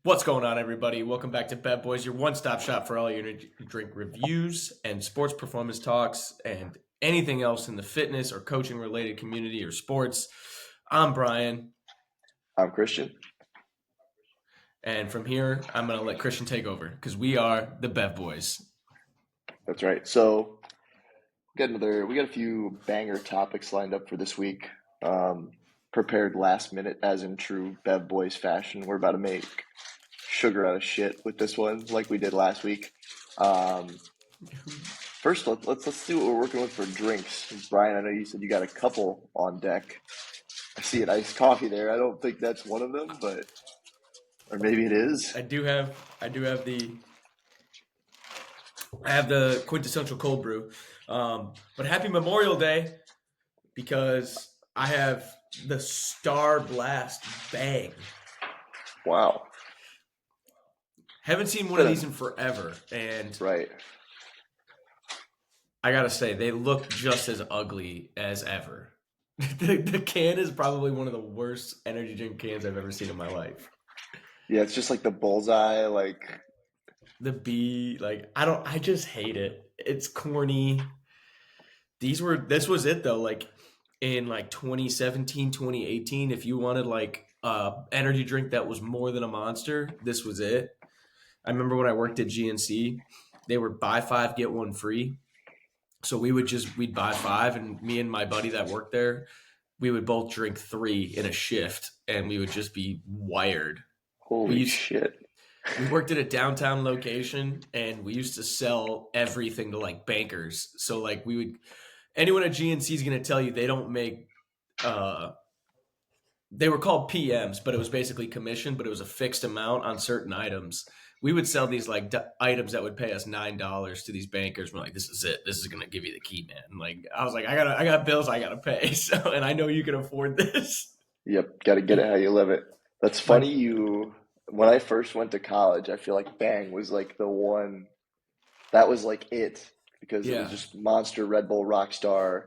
What's going on, everybody? Welcome back to Bad Boys, your one-stop shop for all your energy drink reviews and sports performance talks and anything else in the fitness or coaching-related community or sports. I'm Brian, I'm Christian. and from here, I'm going to let Christian take over because we are the Bev Boys. That's right. So we got a few banger topics lined up for this week. Prepared last minute, as in true Bev Boys fashion. We're about to make sugar out of shit with this one, like we did last week. Um, First, let's see what we're working with for drinks. Brian, I know you said you got a couple on deck. I see an iced coffee there. I don't think that's one of them, but or maybe it is. I have the quintessential cold brew. But happy Memorial Day because I have the Star Blast bang. Wow. Haven't seen one of these in forever, and Right. I gotta say, they look just as ugly as ever. The can is probably one of the worst energy drink cans I've ever seen in my life. Yeah, it's just like the bullseye, The B, I just hate it. It's corny. This was it though. Like in 2017, 2018, if you wanted energy drink that was more than a monster, this was it. I remember when I worked at GNC, they were buy five, get one free. So we'd buy five, and me and my buddy that worked there, we would both drink three in a shift, and we would just be wired. holy shit. We worked at a downtown location, and we used to sell everything to bankers. So anyone at GNC is going to tell you they don't make. They were called PMs, but it was basically commission, but it was a fixed amount on certain items. We would sell these items that would pay us $9 to these bankers. We're like, this is it. This is gonna give you the key, man. I was like, I got bills I gotta pay. So, and I know you can afford this. Yep, got to get it how you live it. That's My funny. When I first went to college, I feel like Bang was like the one that was like it because it was Yeah, just Monster, Red Bull, Rockstar,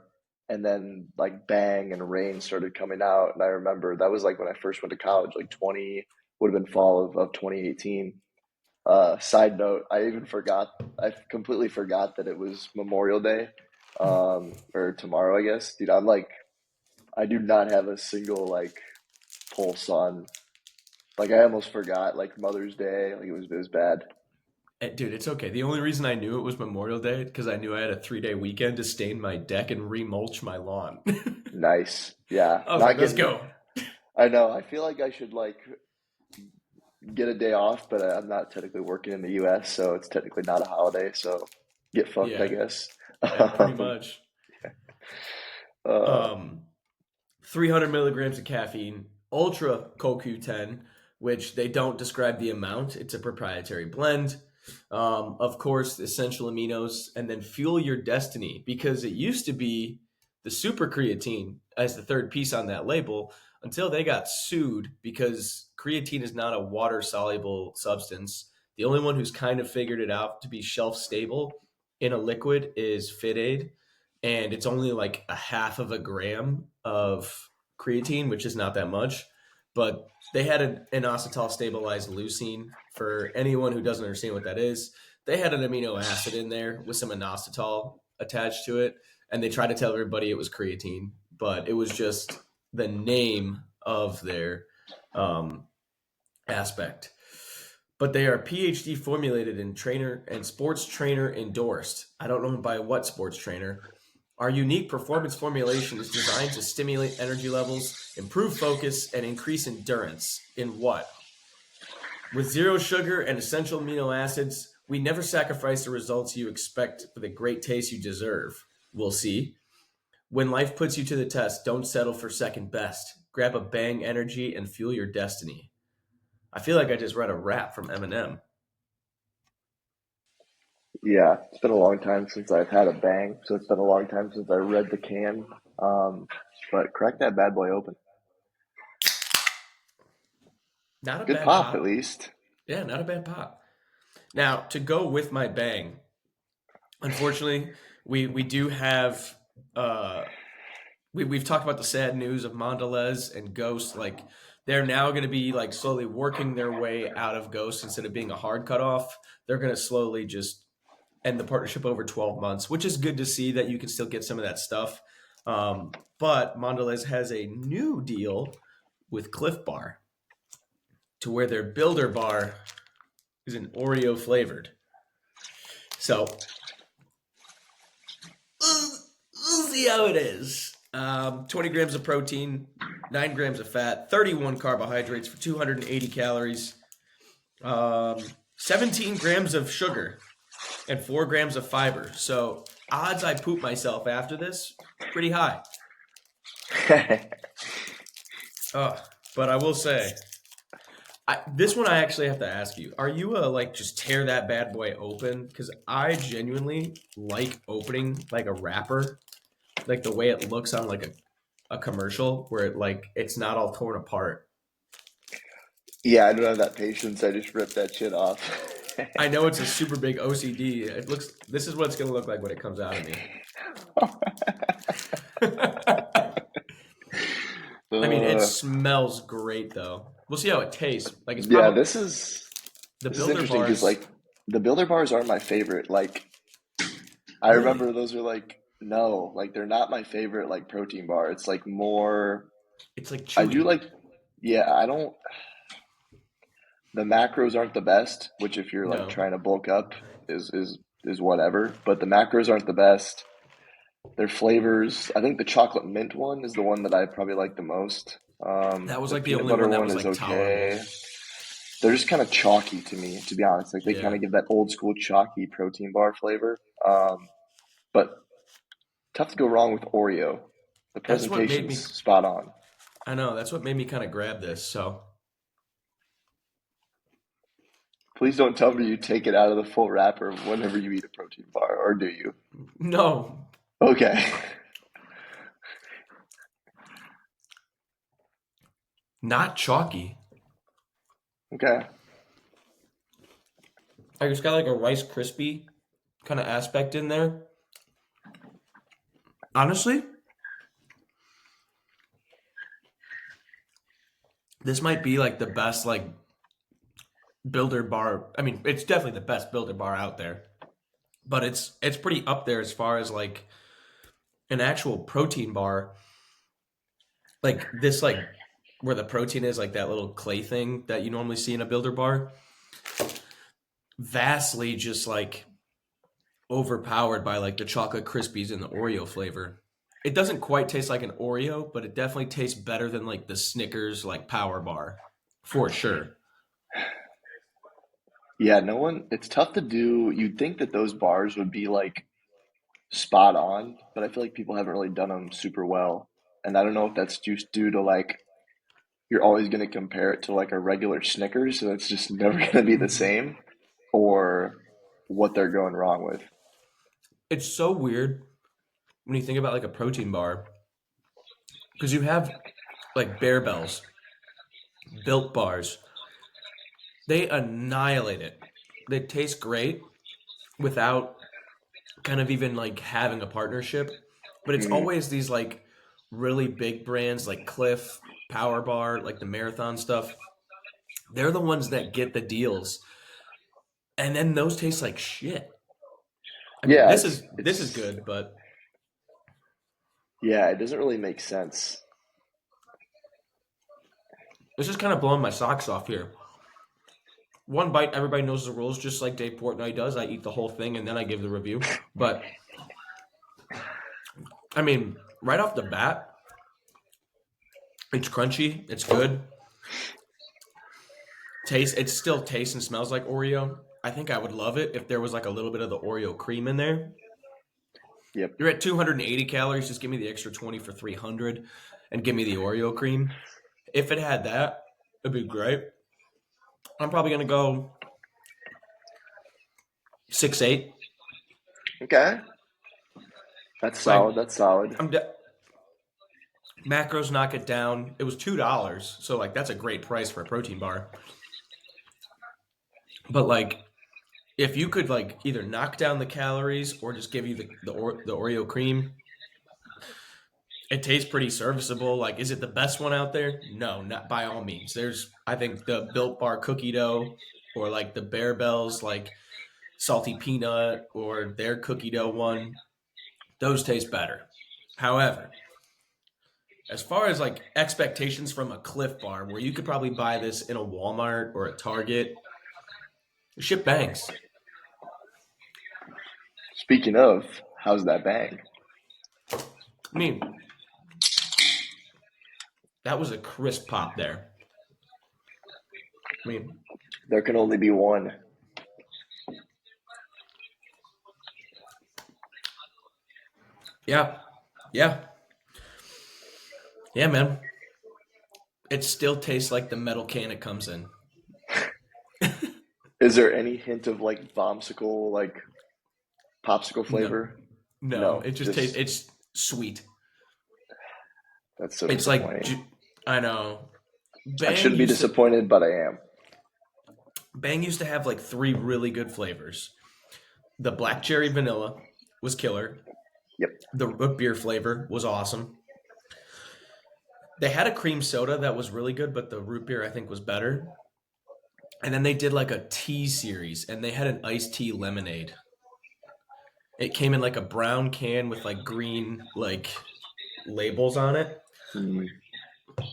and then like Bang and Reign started coming out. And I remember that was like when I first went to college, like 20 would have been fall of 2018. Side note, I completely forgot that it was Memorial Day, or tomorrow, I guess. Dude, I do not have a single like pulse on, like, I almost forgot, like, Mother's Day. Like, it was bad. dude, it's okay. The only reason I knew it was Memorial Day because I knew I had a 3-day weekend to stain my deck and remulch my lawn. Nice. Yeah, I was like, not let's getting, go. I know. I feel like I should, like, get a day off, but I'm not technically working in the US, so it's technically not a holiday. So get fucked, I Yeah, guess. yeah, pretty Um, much. uh, Um, 300 milligrams of caffeine, Ultra CoQ10, which they don't describe the amount. It's a proprietary blend. Of course, essential aminos, and then fuel your destiny because it used to be the super creatine as the third piece on that label until they got sued because creatine is not a water soluble substance. The only one who's kind of figured it out to be shelf stable in a liquid is Fit Aid, and it's only like a half of a gram of creatine, which is not that much. But they had an inositol stabilized leucine. For anyone who doesn't understand what that is, they had an amino acid in there with some inositol attached to it, and they tried to tell everybody it was creatine, but it was just the name of their um, aspect. But they are PhD formulated in trainer and sports trainer endorsed. I don't know by what sports trainer. Our unique performance formulation is designed to stimulate energy levels, improve focus, and increase endurance. In what? With zero sugar and essential amino acids, we never sacrifice the results you expect for the great taste you deserve. We'll see. When life puts you to the test, don't settle for second best. Grab a Bang energy and fuel your destiny. I feel like I just read a rap from Eminem. yeah, it's been a long time since I've had a Bang, so it's been a long time since I read the can. Um, but crack that bad boy open. Not a Good bad pop, at pop. least. Yeah, not a bad pop. Now, to go with my Bang, unfortunately, we do have we've talked about the sad news of Mondelez and Ghost. Like they're now going to be like slowly working their way out of Ghost instead of being a hard cutoff. They're going to slowly just end the partnership over 12 months, which is good to see that you can still get some of that stuff. But Mondelez has a new deal with Cliff Bar to where their Builder Bar is an Oreo flavored. So we'll see how it is. 20 grams of protein, 9 grams of fat, 31 carbohydrates for 280 calories, 17 grams of sugar, and 4 grams of fiber. So odds I poop myself after this, pretty high. But I will say, this one I actually have to ask you. Are you a like just tear that bad boy open? Because I genuinely like opening like a wrapper, like the way it looks on like a commercial where it like it's not all torn apart. Yeah, I don't have that patience. I just rip that shit off. I know it's a super big OCD. It looks. This is what it's gonna look like when it comes out of me. I mean, it Uh, smells great though. We'll see how it tastes. Like it's yeah, probably the this is Builder interesting because bars. like the Builder bars aren't my favorite. Like I Really, remember those are like no, like they're not my favorite like protein bar. It's like more it's like I do chewy. like yeah, I don't the macros aren't the best, which if you're like No, trying to bulk up is whatever, but the macros aren't the best. Their flavors, I think the chocolate mint one is the one that I probably like the most. that was The like the peanut only butter one that one was is like tolerable. okay. They're just kind of chalky to me, to be honest. Like they kind Yeah, of give that old school chalky protein bar flavor. But tough to go wrong with Oreo. The that's what made presentation's me. spot on. I know that's what made me kind of grab this. So Please don't tell me you take it out of the full wrapper whenever you eat a protein bar, or do you? no, Okay. not chalky. Okay. I just got like a Rice Krispie kind of aspect in there. Honestly, this might be like the best like Builder bar. I mean, it's definitely the best Builder bar out there, but it's pretty up there as far as like an actual protein bar. Like this, like where the protein is, like that little clay thing that you normally see in a Builder bar. Vastly just like overpowered by like the chocolate crispies and the Oreo flavor. It doesn't quite taste like an Oreo, but it definitely tastes better than like the Snickers like power bar for sure. Yeah, no one, it's tough to do. You'd think that those bars would be like spot on, but I feel like people haven't really done them super well. And I don't know if that's just due to like you're always going to compare it to like a regular Snickers, so it's just never going to be the same, or what they're going wrong with. It's so weird when you think about like a protein bar because you have like Bear Bells, Built Bars. They annihilate it. They taste great without kind of even like having a partnership, but it's Hmm. always these like really big brands like Cliff, Power Bar, like the marathon stuff. They're the ones that get the deals, and then those taste like shit. I mean, Yeah, this is good, but yeah, it doesn't really make sense. this is kind of blowing my socks off here. One bite, everybody knows the rules, just like Dave Portnoy does. I eat the whole thing and then I give the review. But I mean, right off the bat, it's crunchy. It's good. Taste. It still tastes and smells like Oreo. I think I would love it if there was like a little bit of the Oreo cream in there. Yep. You're at 280 calories. Just give me the extra 20 for 300, and give me the Oreo cream. If it had that, it'd be great. I'm probably gonna go 6'8". Okay. That's solid. Like That's solid. I'm macros knock it down. It was $2, so like that's a great price for a protein bar. But like if you could like either knock down the calories or just give you the Oreo cream, It tastes pretty serviceable. Like, is it the best one out there? No, not by all means. There's, I think, the Built Bar cookie dough, or like the Bear Bells, like salty peanut, or their cookie dough one. Those taste better. However, as far as like expectations from a Cliff Bar, where you could probably buy this in a Walmart or a Target, shit bangs. Speaking of, how's that bang? I mean, that was a crisp pop there. I mean, There can only be one. yeah, yeah, yeah, man. It still tastes like the metal can it comes in. Is there any hint of like bombsicle, like popsicle No, flavor? no, No, it just tastes. just It's sweet. that's so It's like disappointing. I know. I Bang shouldn't be used to disappointed, but I am. Bang used to have like three really good flavors. The black cherry vanilla was killer. Yep. The root beer flavor was awesome. They had a cream soda that was really good, but the root beer I think was better. And then they did like a tea series, and they had an iced tea lemonade. It came in like a brown can with like green like labels on it. Mm,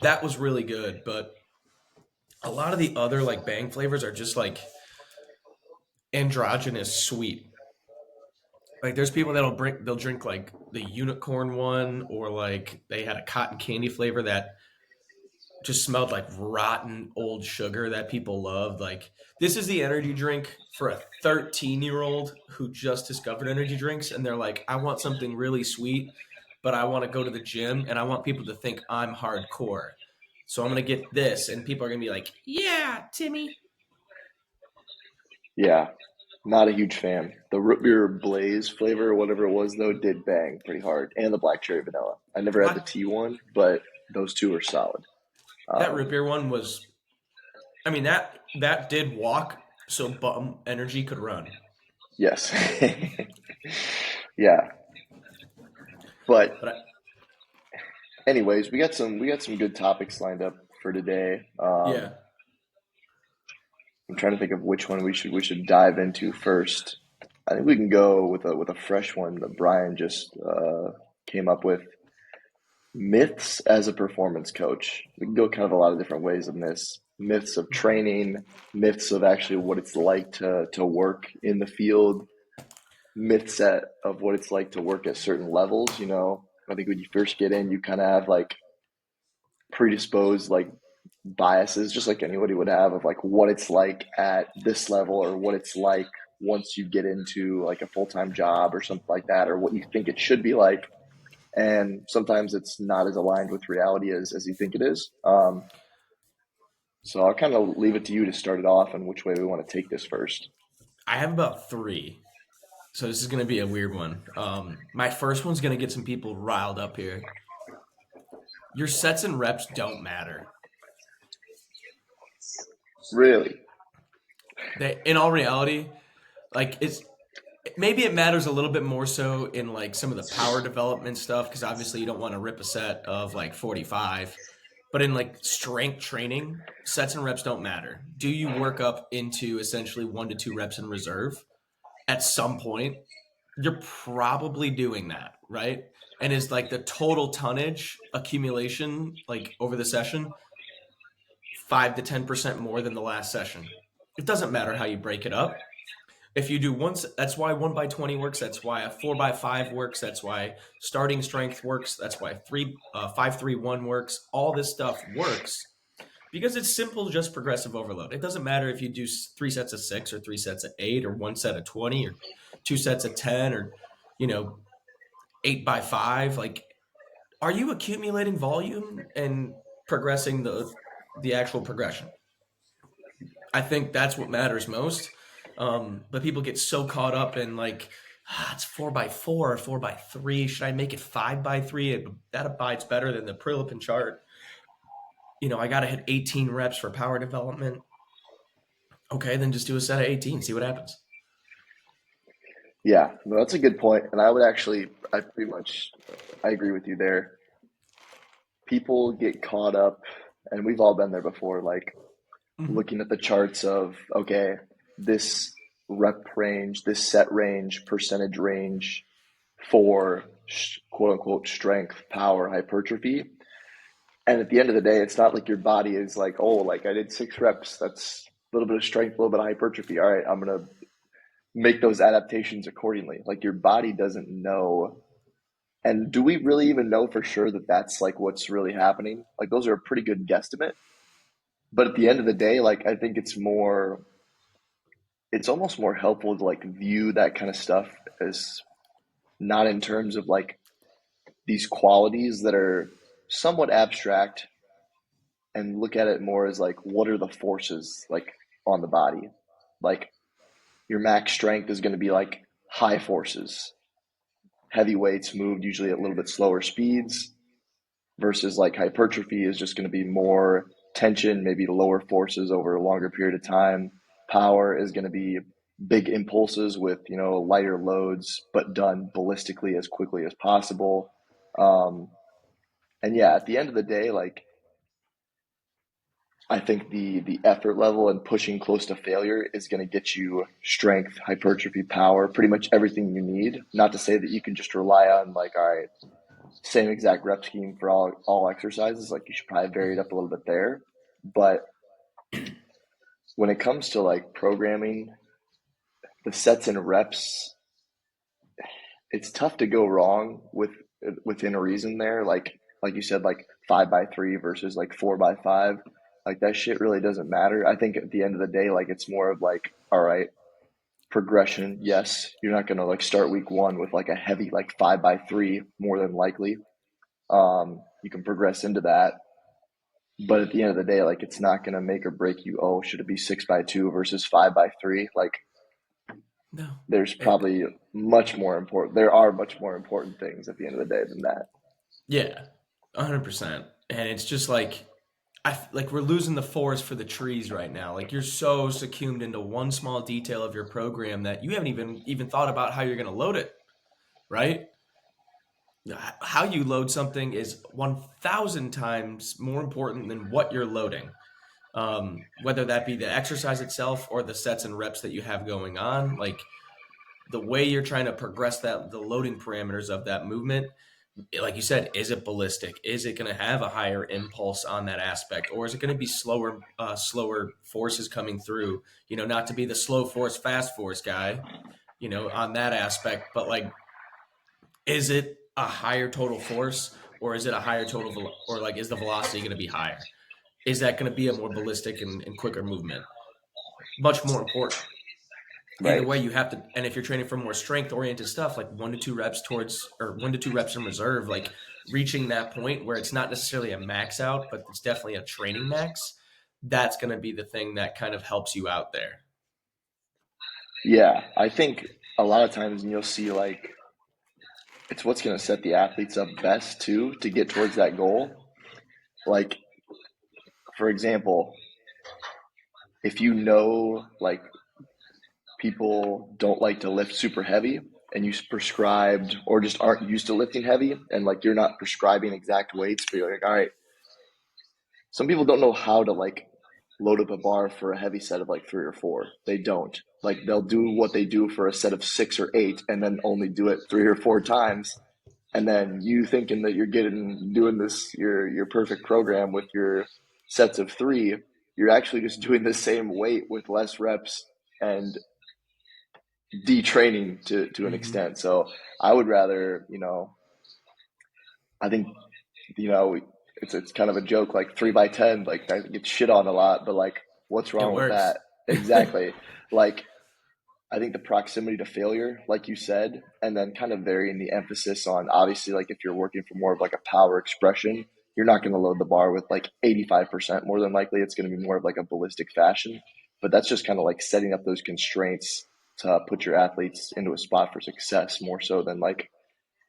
That was really good, but a lot of the other like Bang flavors are just like androgynous sweet. Like there's people they'll drink like the unicorn one, or like they had a cotton candy flavor that just smelled like rotten old sugar that people loved. Like this is the energy drink for a 13-year-old who just discovered energy drinks, and they're like, I want something really sweet, but I want to go to the gym and I want people to think I'm hardcore. So I'm gonna get this, and people are gonna be like, "Yeah, Timmy." yeah, not a huge fan. The root beer blaze flavor, or whatever it was, though, did bang pretty hard, and the black cherry vanilla. I never had the Black tea one, but those two are solid. That root Um, beer one was. I mean that did walk, so bum energy could run. yes, yeah. But But anyways, we got some good topics lined up for today. yeah, I'm trying to think of which one we should dive into first. I think we can go with a fresh one that Brian just came up with. Myths as a performance coach. We can go kind of a lot of different ways in this. Myths of training, myths of actually what it's like to work in the field, myths of what it's like to work at certain levels. I think when you first get in, you kind of have like predisposed like biases, just like anybody would have, of like what it's like at this level, or what it's like once you get into like a full-time job or something like that, or what you think it should be like. And sometimes it's not as aligned with reality as you think it is. So I'll kind of leave it to you to start it off and which way we want to take this first. I have about three. So this is gonna be a weird one. My first one's gonna get some people riled up here. Your sets and reps don't matter. Really? They, in all reality, like it's maybe it matters a little bit more so in like some of the power development stuff, because obviously you don't want to rip a set of like 45. But in like strength training, sets and reps don't matter. Do you work up into essentially 1 to 2 reps in reserve at some point? You're probably doing that, right? And is like the total tonnage accumulation like over the session 5 to 10% more than the last session? It doesn't matter how you break it up. If you do once, that's why 1 by 20 works. That's why a 4 by 5 works. That's why starting strength works. That's why 5-3-1 works. All this stuff works because it's simple, just progressive overload. It doesn't matter if you do 3 sets of 6 or 3 sets of 8 or 1 set of 20 or 2 sets of 10 or you know 8 by 5. Like, are you accumulating volume and progressing the actual progression? I think that's what matters most. But people get so caught up in like, it's 4 by 4 or 4 by 3. Should I make it 5 by 3? That abides better than the Prilipin chart. I got to hit 18 reps for power development. Okay, then just do a set of 18, see what happens. Yeah, no, that's a good point. And I would actually, I pretty much, I agree with you there. people get caught up, and we've all been there before, like Hmm. looking at the charts of, okay, this rep range, this set range, percentage range for quote unquote strength, power, hypertrophy. And at the end of the day, it's not like your body is like, oh, like I did 6 reps. That's a little bit of strength, a little bit of hypertrophy. All right, I'm going to make those adaptations accordingly. Like your body doesn't know. And do we really even know for sure that that's like what's really happening? Like those are a pretty good guesstimate. But at the end of the day, like I think it's almost more helpful to like view that kind of stuff as not in terms of like these qualities that are somewhat abstract and look at it more as like what are the forces like on the body. Like your max strength is going to be like high forces. Heavy weights moved usually at a little bit slower speeds versus like hypertrophy is just going to be more tension, maybe lower forces over a longer period of time. Power is going to be big impulses with, lighter loads, but done ballistically as quickly as possible. Um, and yeah, at the end of the day, like I think the effort level and pushing close to failure is going to get you strength, hypertrophy, power, pretty much everything you need. Not to say that you can just rely on like, all right, same exact rep scheme for all exercises. Like you should probably vary it Hmm. up a little bit there. But when it comes to like programming the sets and reps, it's tough to go wrong within a reason there. Like you said, like 5x3 versus like 4x5. Like that shit really doesn't matter. I think at the end of the day, like it's more of like, all right, progression. Yes, you're not gonna like start week one with like a heavy like 5x3 more than likely. You can progress into that. But at the end of the day, like it's not gonna make or break you. Oh, should it be 6x2 versus 5x3? Like No. there's It, probably much more important. There are much more important things at the end of the day than that. yeah, 100%. And it's just like like we're losing the forest for the trees right now. Like you're so succumbed into one small detail of your program that you haven't even thought about how you're going to load it, right? How you load something is 1,000 times more important than what you're loading. Whether that be the exercise itself or the sets and reps that you have going on, like the way you're trying to progress that the loading parameters of that movement, like you said, is it ballistic? Is it going to have a higher impulse on that aspect, or is it going to be slower forces coming through? Not to be the slow force, fast force guy, on that aspect, but like, is it a higher total force, or is it a higher or like, is the velocity going to be higher? Is that going to be a more ballistic and quicker movement? Much more important. Either Right. way, you have to, and if you're training for more strength oriented stuff, like 1 to 2 reps or 1 to 2 reps in reserve, like reaching that point where it's not necessarily a max out, but it's definitely a training max, that's going to be the thing that kind of helps you out there. Yeah, I think a lot of times you'll see like it's what's going to set the athletes up best too to get towards that goal. Like for example, if you know like people don't like to lift super heavy and you prescribed or just aren't used to lifting heavy and like you're not prescribing exact weights, but you're like, all right, some people don't know how to like load up a bar for a heavy set of like 3 or 4. They don't. Like they'll do what they do for a set of 6 or 8 and then only do it 3 or 4 times. And then you thinking that you're getting doing this your perfect program with your sets of 3, you're actually just doing the same weight with less reps and detraining to an Hmm. extent. So I would rather, I think, you know, it's kind of a joke like 3x10, like I get shit on a lot, but like what's It wrong with works. that? Exactly. Like I think the proximity to failure, like you said, and then kind of varying the emphasis on obviously like if you're working for more of like a power expression, you're not going to load the bar with like 85% more than likely. It's going to be more of like a ballistic fashion. But that's just kind of like setting up those constraints to put your athletes into a spot for success more so than like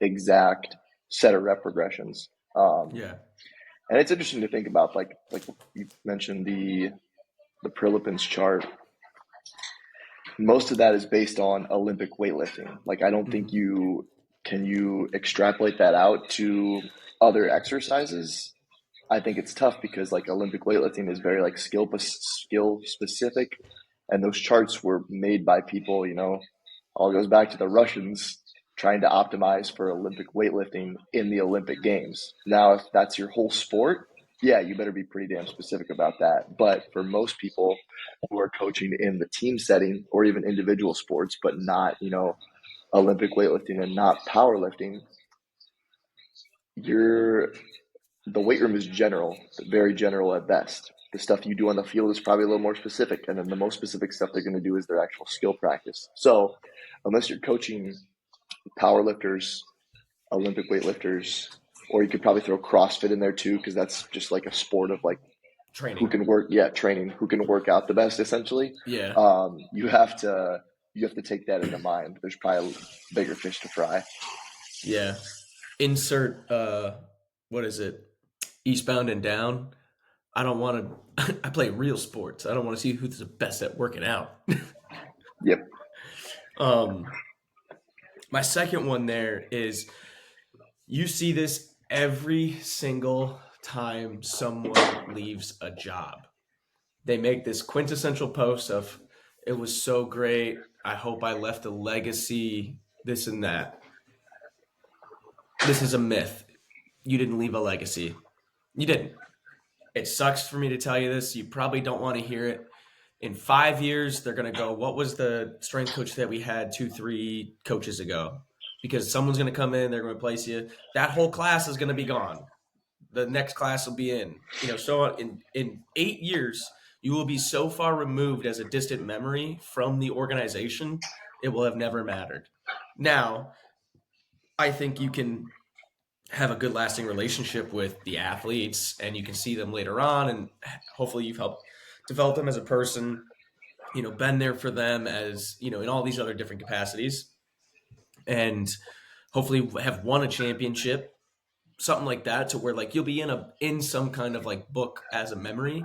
exact set of rep progressions. Yeah. And it's interesting to think about like you mentioned the Prilipin's chart. Most of that is based on Olympic weightlifting. Like I don't think Hmm. you extrapolate that out to other exercises. I think it's tough because like Olympic weightlifting is very like skill specific, and those charts were made by people. All goes back to the Russians trying to optimize for Olympic weightlifting in the Olympic Games. Now, if that's your whole sport, yeah, you better be pretty damn specific about that. But for most people who are coaching in the team setting or even individual sports, but not Olympic weightlifting and not powerlifting, you're the weight room is general, very general at best. The stuff you do on the field is probably a little more specific, and then the most specific stuff they're going to do is their actual skill practice. So, unless you're coaching power lifters, Olympic weightlifters, or you could probably throw CrossFit in there too, because that's just like a sport of like who Training. can work, yeah, training, who can work out the best, essentially. Yeah. You have to take that into mind. There's probably bigger fish to fry. Yeah. Insert what is it? Eastbound and Down. I don't want to I play real sports. I don't want to see who's the best at working out. Yep. um my second one there is you see this every single time someone leaves a job. They make this quintessential post of it was so great. I hope I left a legacy, this and that. This is a myth. You didn't leave a legacy. You didn't. It sucks for me to tell you this. You probably don't want to hear it. In 5 years, they're going to go, what was the strength coach that we had 2, 3 coaches ago? Because someone's going to come in, they're going to replace you. That whole class is going to be gone. The next class will be in. So in 8 years, you will be so far removed as a distant memory from the organization, it will have never mattered. Now, I think you can have a good lasting relationship with the athletes and you can see them later on and hopefully you've helped develop them as a person, been there for them as, in all these other different capacities and hopefully have won a championship, something like that to where like you'll be in some kind of like book as a memory.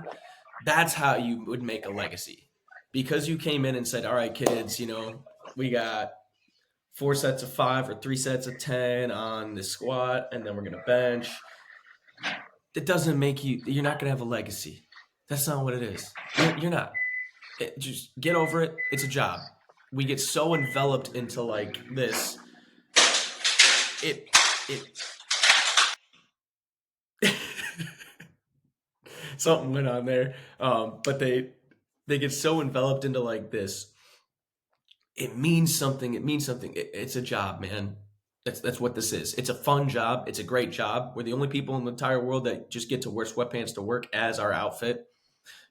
That's how you would make a legacy. Because you came in and said, "All right, kids, we got 4 sets of 5 or 3 sets of 10 on the squat, and then we're gonna bench." That doesn't make you. You're not gonna have a legacy. That's not what it is. You're not. Just get over it. It's a job. We get so enveloped into like this. It. Something went on there, but they get so enveloped into like this. It means something. It means something. It's a job, man. That's what this is. It's a fun job. It's a great job. We're the only people in the entire world that just get to wear sweatpants to work as our outfit.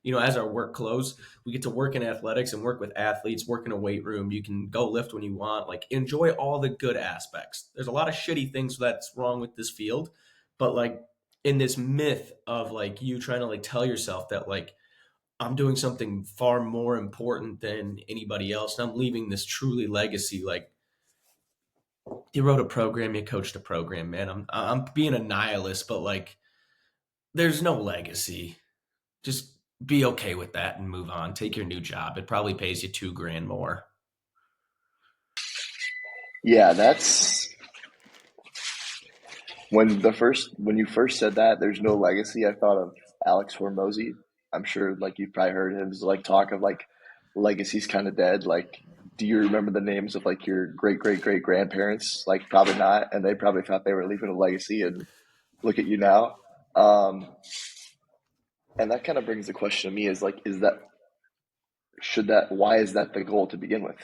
As our work clothes. We get to work in athletics and work with athletes, work in a weight room. You can go lift when you want. Like enjoy all the good aspects. There's a lot of shitty things that's wrong with this field, but like in this myth of like you trying to like tell yourself that like I'm doing something far more important than anybody else and I'm leaving this truly legacy. Like you wrote a program, you coached a program, man. I'm being a nihilist, but like there's no legacy. Just be okay with that and move on. Take your new job. It probably pays you 2 grand more. Yeah, that's when you first said that. There's no legacy. I thought of Alex Hormozy. I'm sure like you've probably heard his like talk of like legacy's kind of dead. Like, do you remember the names of like your great grandparents? Like, probably not, and they probably thought they were leaving a legacy. And look at you now. Um, and that kind of brings the question to me: is like, is that should that? Why is that the goal to begin with?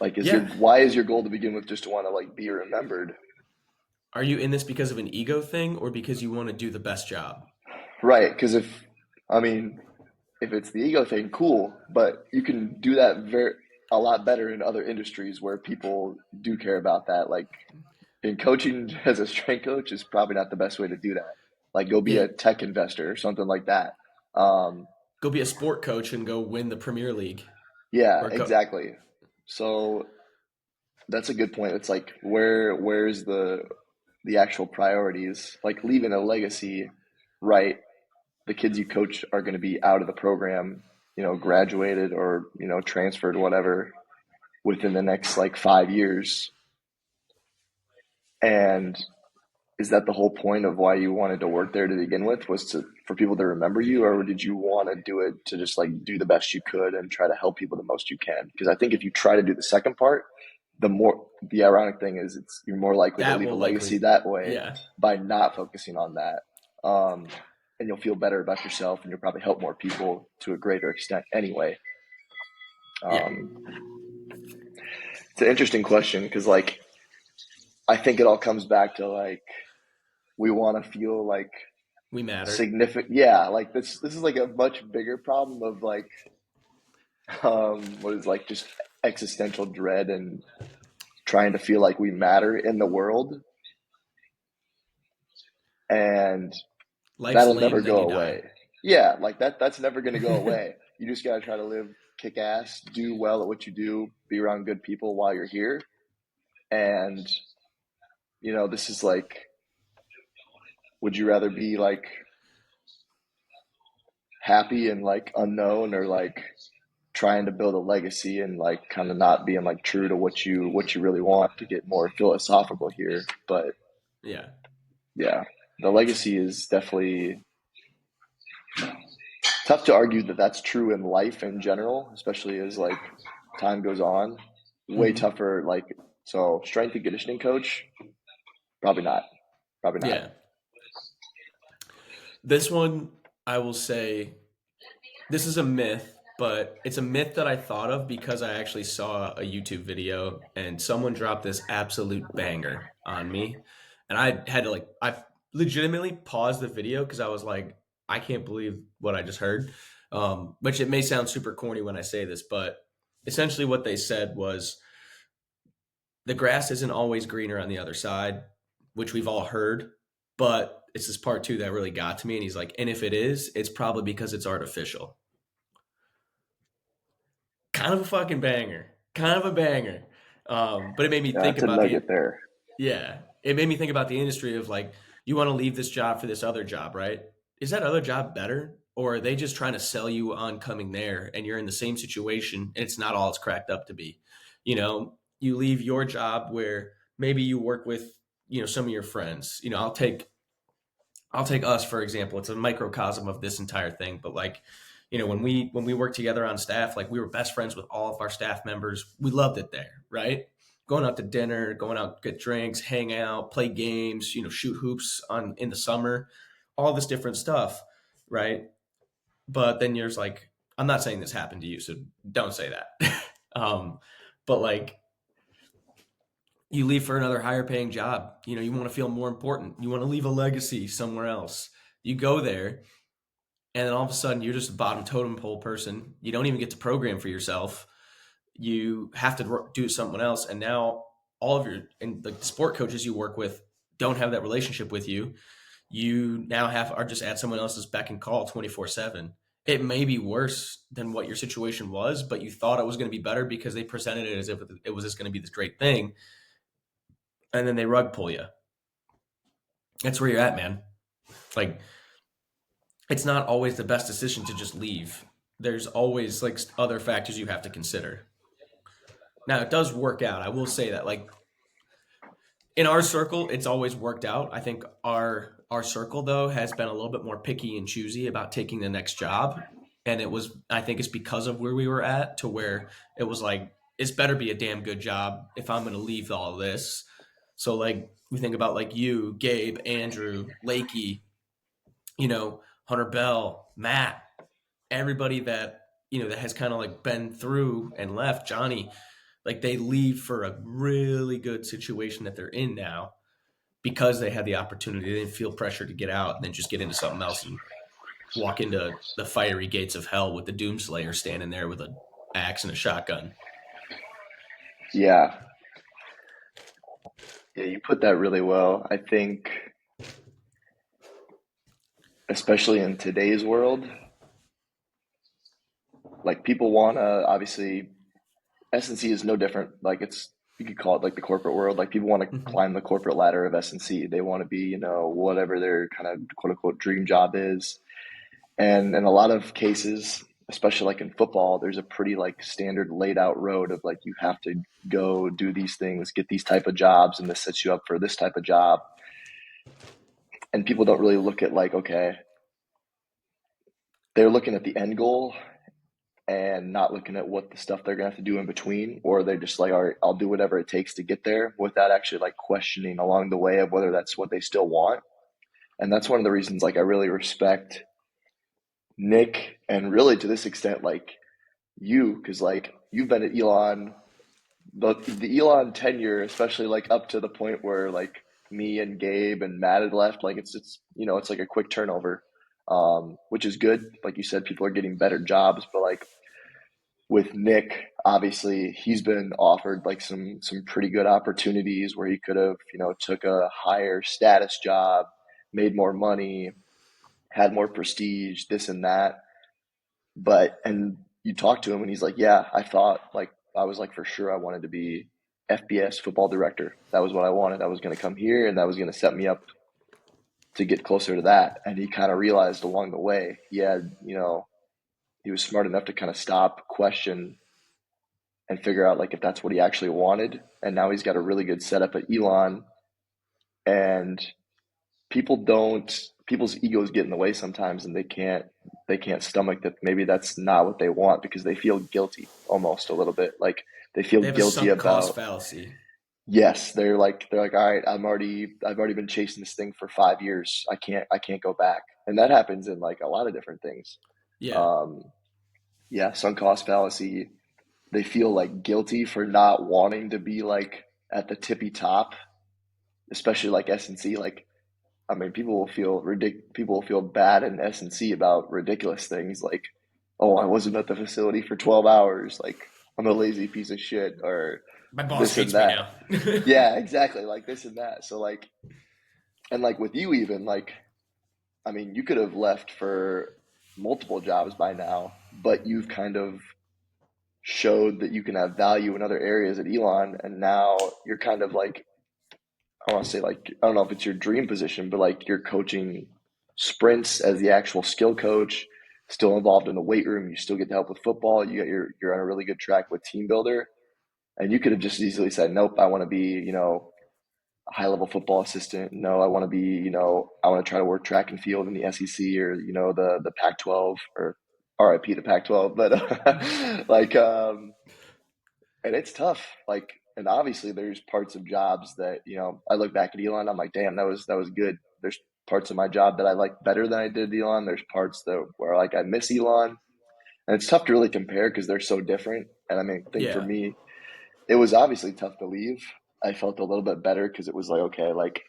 Like, Yeah. why is your goal to begin with just to want to like be remembered? Are you in this because of an ego thing or because you want to do the best job? Right? Because I mean, if it's the ego thing, cool, but you can do that a lot better in other industries where people do care about that. Like in coaching as a strength coach is probably not the best way to do that. Like go be Yeah. a tech investor or something like that. Um, Go be a sport coach and go win the Premier League. yeah, Or go. exactly. So that's a good point. It's like where's the actual priorities? Like leaving a legacy, right? The kids you coach are going to be out of the program, graduated or transferred, whatever, within the next like 5 years, and is that the whole point of why you wanted to work there to begin with, was to for people to remember you, or did you want to do it to just like do the best you could and try to help people the most you can? Because I think if you try to do the second part, the ironic thing is you're more likely to That leave a will legacy likely, that way yeah, by not focusing on that. Um, and you'll feel better about yourself, and you'll probably help more people to a greater extent anyway. yeah, Um, it's an interesting question because like I think it all comes back to like we want to feel like we matter. significant. Yeah, like this is like a much bigger problem of like what is like just existential dread and trying to feel like we matter in the world, and Life's that'll never lame, then go you die. away. Yeah, like that's never going to go away. You just got to try to live kick ass, do well at what you do, be around good people while you're here. And this is like, would you rather be like happy and like unknown, or like trying to build a legacy and like kind of not being like true to what you really want, to get more philosophical here? But Yeah. yeah, the legacy is definitely tough to argue that that's true in life in general, especially as like time goes on. Way Hmm. tougher. Like, so strength and conditioning coach, probably not. Probably not. Yeah. This one, I will say, this is a myth, but it's a myth that I thought of because I actually saw a YouTube video and someone dropped this absolute banger on me. And I had to I legitimately paused the video because I was like, I can't believe what I just heard. Which it may sound super corny when I say this, but essentially what they said was the grass isn't always greener on the other side, which we've all heard, but it's this part two that really got to me. And he's like, and if it is, it's probably because it's artificial. Kind of a fucking banger. Kind of a banger. But it made me Yeah, think it's a about nugget there. yeah, it made me think about the industry of like, you want to leave this job for this other job, right? Is that other job better? Or are they just trying to sell you on coming there and you're in the same situation and it's not all it's cracked up to be? You leave your job where maybe you work with, some of your friends. I'll take us for example. It's a microcosm of this entire thing, but like, when we worked together on staff, like we were best friends with all of our staff members. We loved it there, right? Going out to dinner, going out get drinks, hang out, play games, shoot hoops on in the summer, all this different stuff, right? But then you're like, I'm not saying this happened to you, so don't say that. um, but like you leave for another higher paying job, you want to feel more important. You want to leave a legacy somewhere else. You go there and then all of a sudden you're just a bottom totem pole person. You don't even get to program for yourself. You have to do something else, and now all of your and the sport coaches you work with don't have that relationship with you. You now are just at someone else's beck and call 24/7. It may be worse than what your situation was, but you thought it was going to be better because they presented it as if it was just going to be this great thing, and then they rug pull you. That's where you're at, man. Like, it's not always the best decision to just leave. There's always like other factors you have to consider. Now it does work out. I will say that, like in our circle, it's always worked out. I think our circle though has been a little bit more picky and choosy about taking the next job, and I think it's because of where we were at to where it was like it's better be a damn good job if I'm going to leave all of this. So like we think about like you, Gabe, Andrew, Lakey, Hunter Bell, Matt, everybody that that has kind of like been through and left, Johnny, like they leave for a really good situation that they're in now because they had the opportunity. They didn't feel pressure to get out and then just get into something else and walk into the fiery gates of hell with the Doomslayer standing there with an axe and a shotgun. Yeah, yeah, you put that really well. I think, especially in today's world, like people want to obviously S&C is no different. Like it's you could call it like the corporate world. Like people want to Mhm. climb the corporate ladder of S&C. They want to be, whatever their kind of quote unquote dream job is. And in a lot of cases, especially like in football, there's a pretty like standard laid out road of like you have to go do these things, get these type of jobs, and this sets you up for this type of job. And people don't really look at like, okay, they're looking at the end goal and not looking at what the stuff they're gonna have to do in between, or they're just like, all right, I'll do whatever it takes to get there without actually like questioning along the way of whether that's what they still want. And that's one of the reasons like I really respect Nick and really to this extent like you, because like you've been at Elon the Elon tenure, especially like up to the point where like me and Gabe and Matt had left, like it's it's like a quick turnover, which is good. Like you said, people are getting better jobs, but like with Nick, obviously he's been offered like some pretty good opportunities where he could have took a higher status job, made more money, had more prestige, this and that. But and you talk to him and he's like, yeah, I thought like I was like for sure I wanted to be FBS football director. That was what I wanted. I was going to come here and that was going to set me up to get closer to that. And he kind of realized along the way he had, he was smart enough to kind of stop, question, and figure out like if that's what he actually wanted. And now he's got a really good setup at Elon. And people's egos get in the way sometimes and they can't stomach that maybe that's not what they want because they feel guilty almost a little bit like they feel They have a guilty sunk cost about fallacy. yes they're like all right I've already been chasing this thing for 5 years I can't go back and that happens in like a lot of different things Yeah. um yeah sunk cost fallacy they feel like guilty for not wanting to be like at the tippy top especially like S&C like I mean, people will feel bad in S&C about ridiculous things like, oh, I wasn't at the facility for 12 hours. Like, I'm a lazy piece of shit or My boss this and hates me that. now. Yeah, exactly. Like this and that. So like, and like with you even like, I mean, you could have left for multiple jobs by now, but you've kind of showed that you can have value in other areas at Elon. And now you're kind of like I want to say like I don't know if it's your dream position, but like you're coaching sprints as the actual skill coach, still involved in the weight room. You still get to help with football. You're on a really good track with team builder, and you could have just easily said, nope, I want to be a high level football assistant. No, I want to be I want to try to work track and field in the SEC or the Pac-12 or RIP the Pac-12, but like and it's tough. Like, and obviously, there's parts of jobs that I look back at Elon. I'm like, damn, that was good. There's parts of my job that I like better than I did Elon. There's parts that where like I miss Elon, and it's tough to really compare because they're so different. And I mean, I think for Yeah. me, it was obviously tough to leave. I felt a little bit better because it was like, okay, like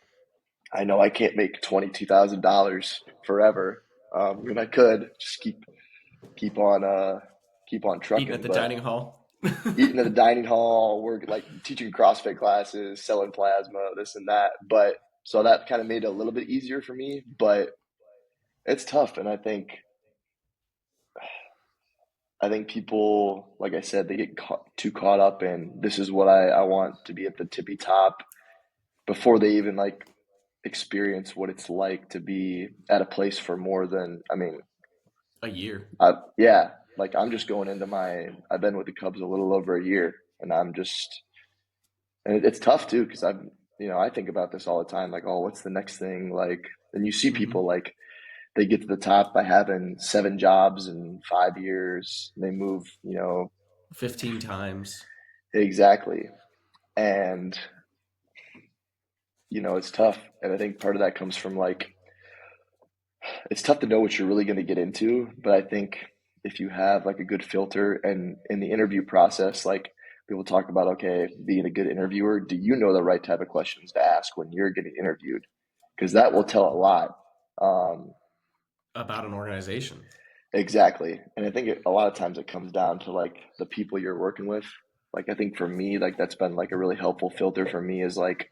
I know I can't make $22,000 forever. And I could just keep on keep on Eating at trucking, the but dining hall. eating at the dining hall, work like teaching CrossFit classes, selling plasma, this and that. But so that kind of made it a little bit easier for me, but it's tough. And I think people, like I said, they get too caught up in this is what I want to be at the tippy top before they even like experience what it's like to be at a place for more than, I mean, A year. yeah, like I'm just going into I've been with the Cubs a little over a year and it's tough too because I think about this all the time. Like, oh, what's the next thing? Like, and you see people Hmm. like they get to the top by having 7 jobs in 5 years. They move, 15 times. exactly, and it's tough. And I think part of that comes from like it's tough to know what you're really going to get into. But I think if you have like a good filter and in the interview process, like people talk about, okay, being a good interviewer, do you know the right type of questions to ask when you're getting interviewed? Because that will tell a lot. Um, About an organization. exactly. And I think a lot of times it comes down to like the people you're working with. Like I think for me, like that's been like a really helpful filter for me is like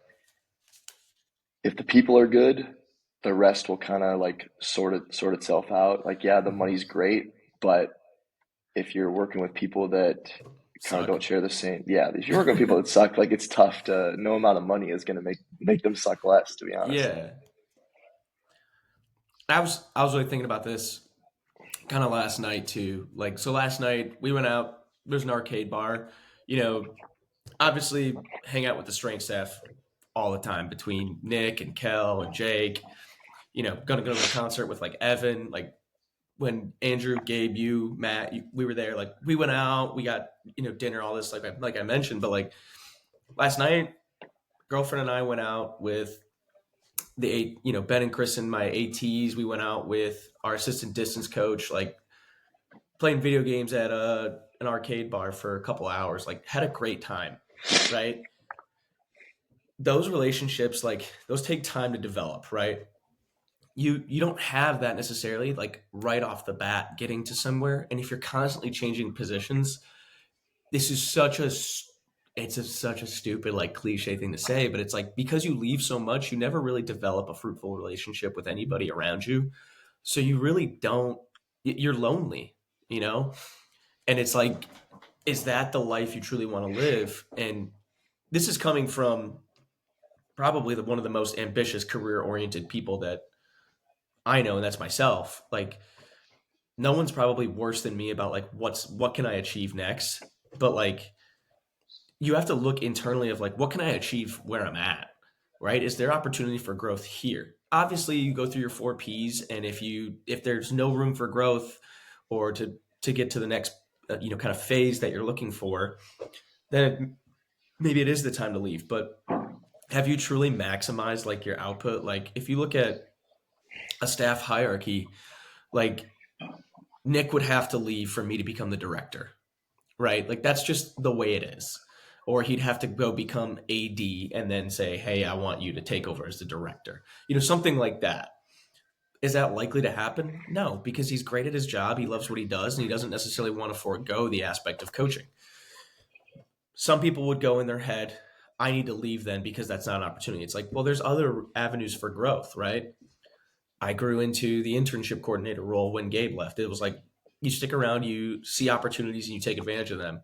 if the people are good, the rest will kind of like sort itself out. Like yeah, the Hmm. money's great, but if you're working with people that kind of Suck. don't share the same, yeah, if you're working with people that suck, like it's tough to no amount of money is going to make them suck less, to be honest. Yeah. I was really thinking about this kind of last night too. Like so last night we went out, there's an arcade bar, you know, obviously hang out with the strength staff all the time between Nick and Kel and Jake. Gonna go to the concert with like Evan, like when Andrew, Gabe, you, Matt, we were there. Like we went out, we got dinner, all this. Like I mentioned, but like last night, girlfriend and I went out with the eight, Ben and Chris and my ATs. We went out with our assistant distance coach, like playing video games at an arcade bar for a couple hours. Like had a great time, right? Those relationships, like those take time to develop, right? You don't have that necessarily like right off the bat getting to somewhere, and if you're constantly changing positions, this is such a stupid like cliche thing to say, but it's like because you leave so much, you never really develop a fruitful relationship with anybody around you, so you really don't. You're lonely, you know, and it's like, is that the life you truly want to live? And this is coming from probably one of the most ambitious career oriented people that I know, and that's myself. Like no one's probably worse than me about like what can I achieve next, but like you have to look internally of like what can I achieve where I'm at, right? Is there opportunity for growth here? Obviously you go through your 4 Ps, and if there's no room for growth or to get to the next kind of phase that you're looking for, then maybe it is the time to leave. But have you truly maximized like your output? Like if you look at a staff hierarchy, like Nick would have to leave for me to become the director, right? Like that's just the way it is. Or he'd have to go become AD and then say, "Hey, I want you to take over as the director." Something like that. Is that likely to happen? No, because he's great at his job. He loves what he does, and he doesn't necessarily want to forego the aspect of coaching. Some people would go in their head, "I need to leave then because that's not an opportunity." It's like, well, there's other avenues for growth, right? I grew into the internship coordinator role when Gabe left. It was like you stick around, you see opportunities, and you take advantage of them,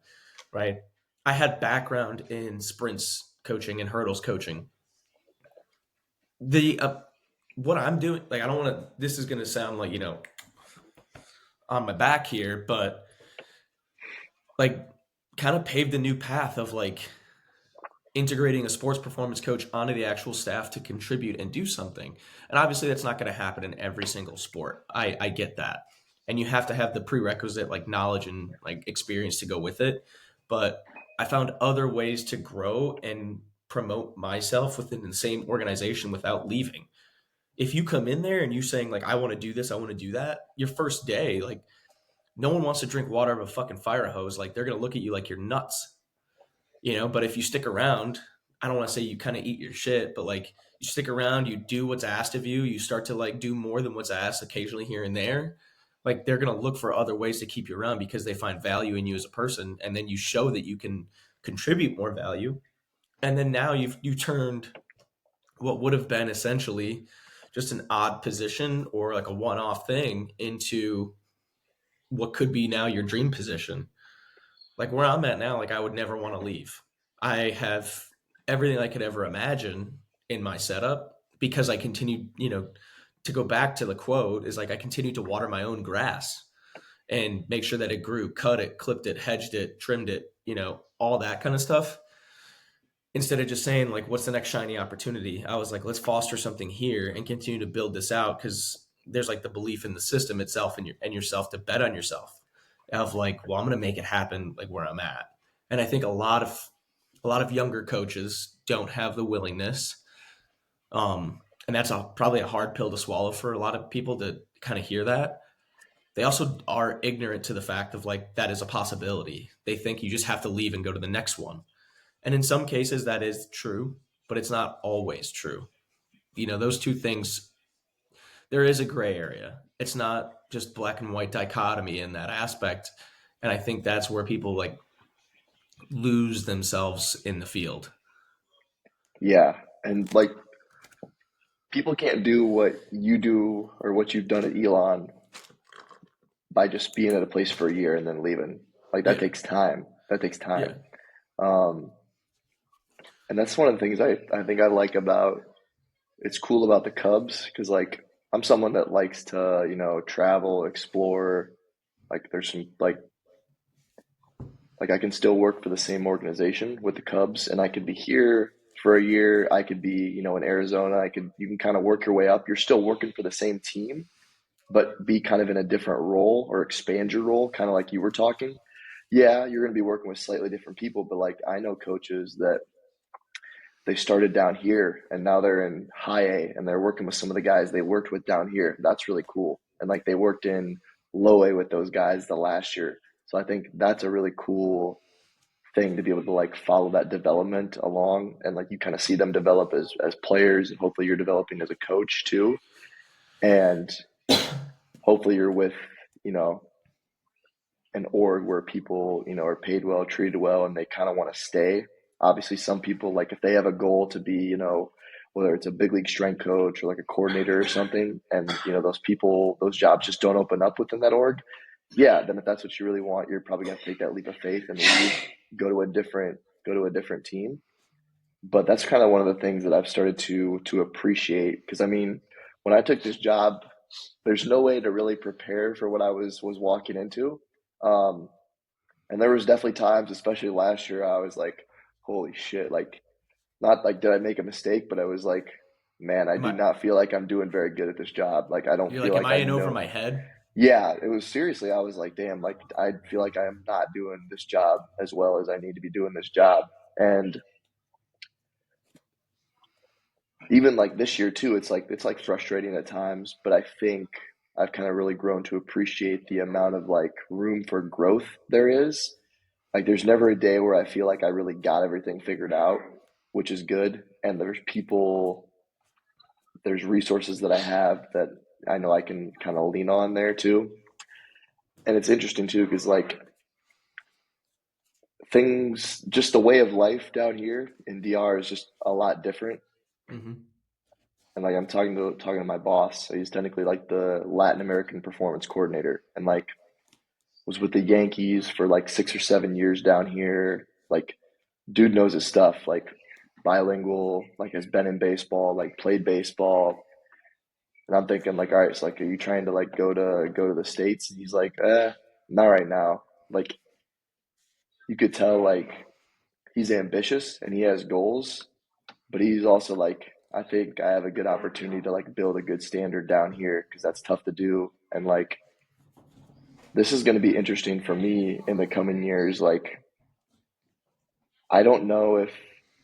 right? I had background in sprints coaching and hurdles coaching. The What I'm doing, like I don't want to. This is going to sound like on my back here, but like kind of paved the new path of like integrating a sports performance coach onto the actual staff to contribute and do something. And obviously, that's not going to happen in every single sport. I get that, and you have to have the prerequisite like knowledge and like experience to go with it. But I found other ways to grow and promote myself within the same organization without leaving. If you come in there and you saying like I want to do this, I want to do that, your first day, like no one wants to drink water out of a fucking fire hose. Like they're gonna look at you like you're nuts, but if you stick around, I don't want to say you kind of eat your shit, but like you stick around, you do what's asked of you, you start to like do more than what's asked occasionally here and there, like they're going to look for other ways to keep you around because they find value in you as a person, and then you show that you can contribute more value. And then now you turned what would have been essentially just an odd position or like a one-off thing into what could be now your dream position. Like where I'm at now, like I would never want to leave. I have everything I could ever imagine in my setup because I continue, to go back to the quote is like I continue to water my own grass and make sure that it grew, cut it, clipped it, hedged it, trimmed it, all that kind of stuff. Instead of just saying like, what's the next shiny opportunity? I was like, let's foster something here and continue to build this out because there's like the belief in the system itself and yourself to bet on yourself of like, well, I'm going to make it happen like where I'm at. And I think a lot of younger coaches don't have the willingness. And that's probably a hard pill to swallow for a lot of people to kind of hear that. They also are ignorant to the fact of like that is a possibility. They think you just have to leave and go to the next one. And in some cases that is true, but it's not always true. Those two things, there is a gray area. It's not just black and white dichotomy in that aspect. And I think that's where people like lose themselves in the field. Yeah, and like people can't do what you do or what you've done at Elon by just being at a place for a year and then leaving. Like that Yeah. takes time. That takes Yeah. time. Um, and that's one of the things I think I like about it's cool about the Cubs because like I'm someone that likes to, travel, explore. Like there's some like I can still work for the same organization with the Cubs and I could be here for a year. I could be, in Arizona. You can kind of work your way up. You're still working for the same team, but be kind of in a different role or expand your role, kind of like you were talking. Yeah, you're going to be working with slightly different people, but like I know coaches that they started down here and now they're in high A and they're working with some of the guys they worked with down here. That's really cool. And like they worked in low A with those guys the last year. So I think that's a really cool thing to be able to like follow that development along and like you kind of see them develop as players and hopefully you're developing as a coach too. And hopefully you're with, you know, an org where people, are paid well, treated well, and they kind of want to stay. Obviously, some people, like if they have a goal to be, whether it's a big league strength coach or like a coordinator or something, and, those people, those jobs just don't open up within that org. Yeah, then if that's what you really want, you're probably going to take that leap of faith and leave, go to a different team. But that's kind of one of the things that I've started to appreciate because I mean, when I took this job, there's no way to really prepare for what I was walking into. Um, and there was definitely times, especially last year, I was like, holy shit, like not like did I make a mistake, but I was like, man, I Am do I, not feel like I'm doing very good at this job. Like I don't you're feel like, am like I I in over know. my head? Yeah, it was seriously, I was like, damn, like I feel like I am not doing this job as well as I need to be doing this job. And even like this year too, it's like frustrating at times, but I think I've kind of really grown to appreciate the amount of like room for growth there is. Like there's never a day where I feel like I really got everything figured out, which is good. And there's resources that I have that I know I can kind of lean on there too. And it's interesting too because like things, just the way of life down here in DR is just a lot different. Hmm. And like I'm talking to my boss. So he's technically like the Latin American performance coordinator, and like was with the Yankees for like 6 or 7 years down here. Like, dude knows his stuff. Like, bilingual. Like, has been in baseball. Like, played baseball. And I'm thinking like, all right, so like, are you trying to like go to the states? And he's like, not right now. Like, you could tell like he's ambitious and he has goals, but he's also like, I think I have a good opportunity to like build a good standard down here because that's tough to do. And like, this is going to be interesting for me in the coming years. Like, I don't know if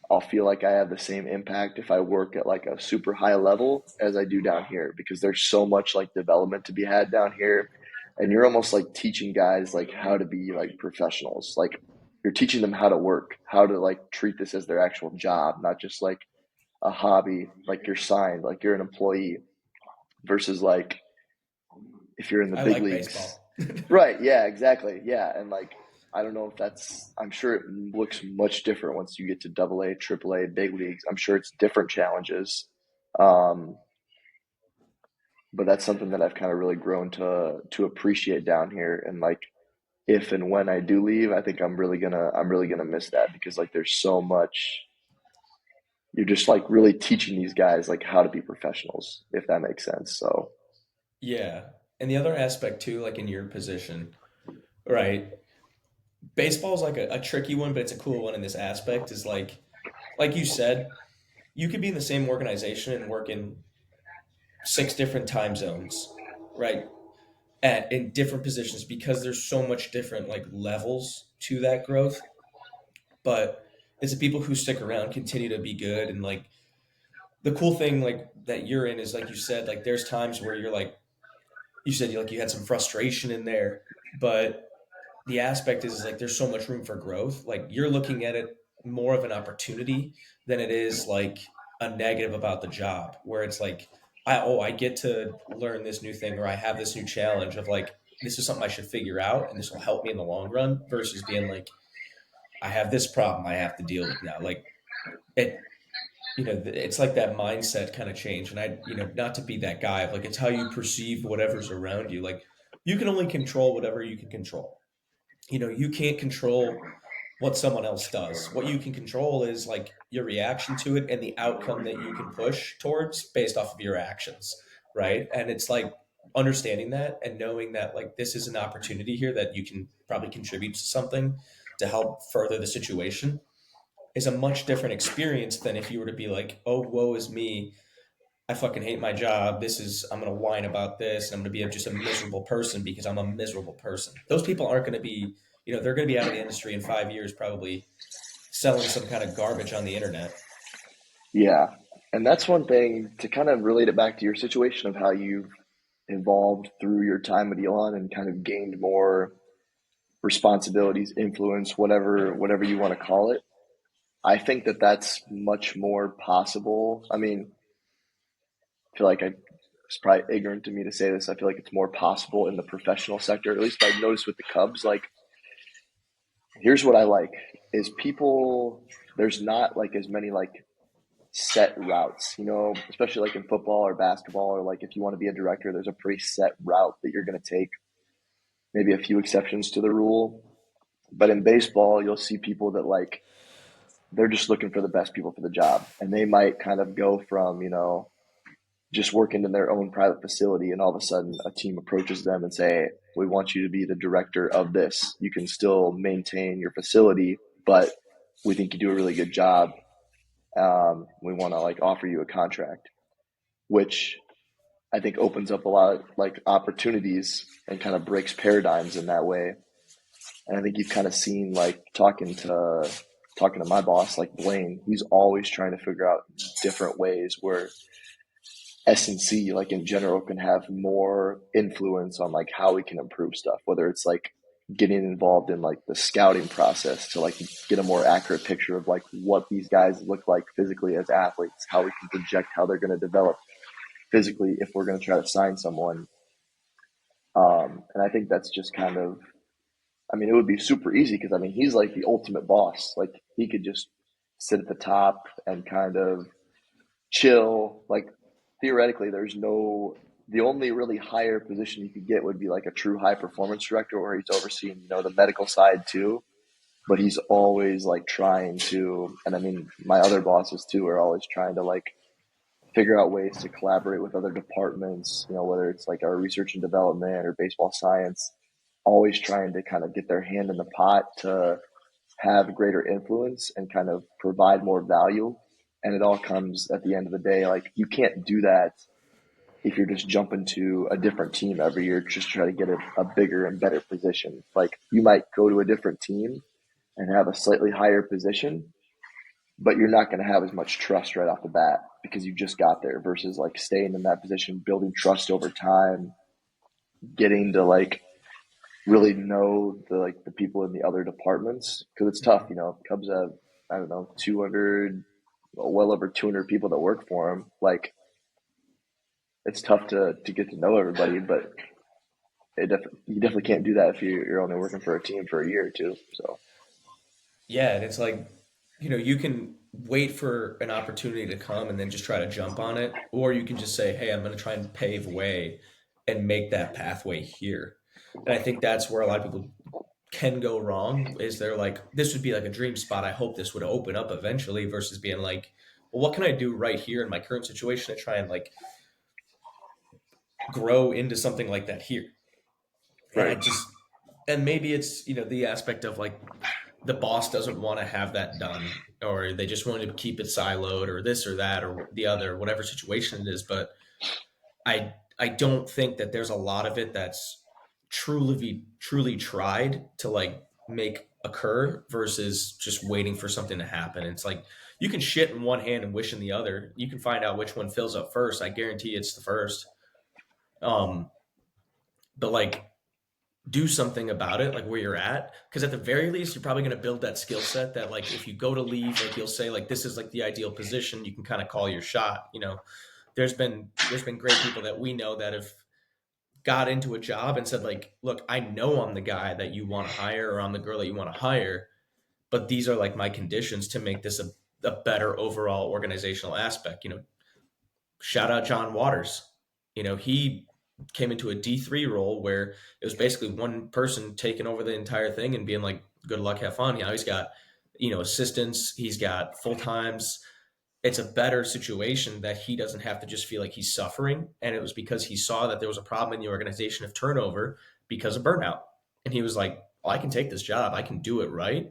I'll feel like I have the same impact if I work at like a super high level as I do down here because there's so much like development to be had down here. And you're almost like teaching guys like how to be like professionals. Like, you're teaching them how to work, how to like treat this as their actual job, not just like a hobby, like you're signed, like you're an employee, versus like if you're in the I big like leagues. baseball. Right, yeah, exactly. Yeah, and like I don't know if that's I'm sure it looks much different once you get to double A, triple A, big leagues. I'm sure it's different challenges. Um, but that's something that I've kind of really grown to appreciate down here and like if and when I do leave, I think I'm really gonna miss that because like there's so much you're just like really teaching these guys like how to be professionals, if that makes sense. So Yeah. And the other aspect too, like in your position, right? Baseball is like a tricky one, but it's a cool one in this aspect. Is like you said, you could be in the same organization and work in six different time zones, right? At in different positions because there's so much different like levels to that growth. But it's the people who stick around continue to be good and like the cool thing like that you're in is like you said, like there's times where you're like you said you had some frustration in there, but the aspect is like there's so much room for growth. Like you're looking at it more of an opportunity than it is like a negative about the job, where it's like I get to learn this new thing or I have this new challenge of like this is something I should figure out and this will help me in the long run versus being like I have this problem I have to deal with now. Like it it's like that mindset kind of change. And not to be that guy of like, it's how you perceive whatever's around you. Like, you can only control whatever you can control. You can't control what someone else does. What you can control is like your reaction to it and the outcome that you can push towards based off of your actions. Right. And it's like understanding that and knowing that like this is an opportunity here that you can probably contribute to something to help further the situation is a much different experience than if you were to be like, oh, woe is me. I fucking hate my job. I'm going to whine about this. And I'm going to be just a miserable person because I'm a miserable person. Those people aren't going to be, they're going to be out of the industry in 5 years, probably selling some kind of garbage on the internet. Yeah. And that's one thing to kind of relate it back to your situation of how you've evolved through your time with Elon and kind of gained more responsibilities, influence, whatever you want to call it. I think that that's much more possible. I mean, I feel like it's probably ignorant to me to say this. I feel like it's more possible in the professional sector. At least I've noticed with the Cubs. Like, here's what I like is people. There's not like as many like set routes, especially like in football or basketball, or like if you want to be a director, there's a pretty set route that you're going to take. Maybe a few exceptions to the rule, but in baseball, you'll see people that like they're just looking for the best people for the job, and they might kind of go from just working in their own private facility, and all of a sudden a team approaches them and say, we want you to be the director of this. You can still maintain your facility, but we think you do a really good job. We want to like offer you a contract, which I think opens up a lot of like opportunities and kind of breaks paradigms in that way. And I think you've kind of seen like talking to my boss, like Blaine, he's always trying to figure out different ways where S&C, like in general, can have more influence on like how we can improve stuff, whether it's like getting involved in like the scouting process to like get a more accurate picture of like what these guys look like physically as athletes, how we can project how they're going to develop physically if we're going to try to sign someone. And I think that's just kind of, I mean, it would be super easy because I mean, he's like the ultimate boss. Like he could just sit at the top and kind of chill. Like theoretically, the only really higher position you could get would be like a true high performance director where he's overseeing, the medical side too. But he's always like trying to, and I mean, my other bosses too are always trying to like figure out ways to collaborate with other departments, whether it's like our research and development or baseball science, always trying to kind of get their hand in the pot to have greater influence and kind of provide more value. And it all comes at the end of the day, like you can't do that if you're just jumping to a different team every year just to try to get a bigger and better position. Like you might go to a different team and have a slightly higher position, but you're not going to have as much trust right off the bat because you just got there versus like staying in that position, building trust over time, getting to like really know the people in the other departments because it's tough. Cubs have I don't know 200, well over 200 people that work for them. Like it's tough to get to know everybody, but you definitely can't do that if you're only working for a team for a year or two. So Yeah, and it's like, you can wait for an opportunity to come and then just try to jump on it, or you can just say, "Hey, I'm going to try and pave way and make that pathway here." And I think that's where a lot of people can go wrong is they're like, "This would be like a dream spot. I hope this would open up eventually," versus being like, "Well, what can I do right here in my current situation to try and like grow into something like that here?" And I right, just and maybe it's, the aspect of like the boss doesn't want to have that done, or they just want to keep it siloed, or this or that or the other, whatever situation it is. But I don't think that there's a lot of it that's truly tried to like make occur versus just waiting for something to happen. It's like you can shit in one hand and wish in the other. You can find out which one fills up first. I guarantee it's the first. um but like, do something about it, like where you're at, because at the very least you're probably going to build that skill set that like if you go to leave, like you'll say like this is like the ideal position, you can kind of call your shot. There's been great people that we know that have got into a job and said like, look, I know I'm the guy that you want to hire, or I'm the girl that you want to hire, but these are like my conditions to make this a better overall organizational aspect. Shout out John Waters. He came into a D3 role where it was basically one person taking over the entire thing and being like, good luck, have fun. He's got, assistants, he's got full times. It's a better situation that he doesn't have to just feel like he's suffering. And it was because he saw that there was a problem in the organization of turnover because of burnout. And he was like, well, I can take this job, I can do it right.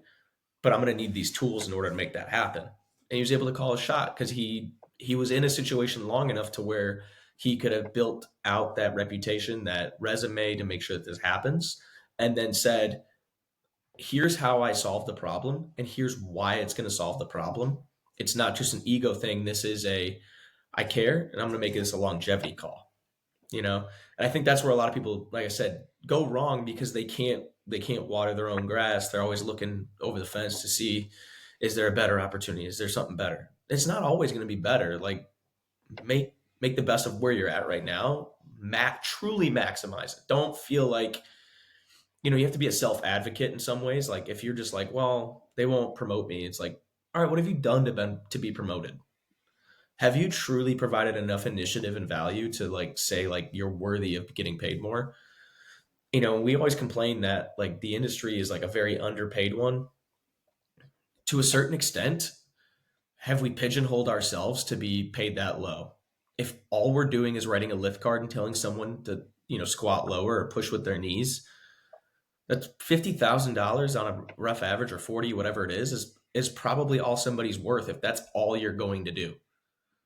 but I'm going to need these tools in order to make that happen. And he was able to call a shot because he was in a situation long enough to where he could have built out that reputation, that resume to make sure that this happens, and then said, here's how I solve the problem, and here's why it's going to solve the problem. It's not just an ego thing. This is I care, and I'm going to make this a longevity call. And I think that's where a lot of people, like I said, go wrong because they can't water their own grass. They're always looking over the fence to see, is there a better opportunity? Is there something better? It's not always going to be better. Like make the best of where you're at right now. Truly maximize it. Don't feel like you have to be a self advocate in some ways. Like if you're just like, well, they won't promote me. It's like, all right, what have you done to be promoted? Have you truly provided enough initiative and value to like say like you're worthy of getting paid more? We always complain that like the industry is like a very underpaid one. To a certain extent, have we pigeonholed ourselves to be paid that low? If all we're doing is writing a lift card and telling someone to, squat lower or push with their knees, that's $50,000 on a rough average, or 40, whatever it is probably all somebody's worth if that's all you're going to do.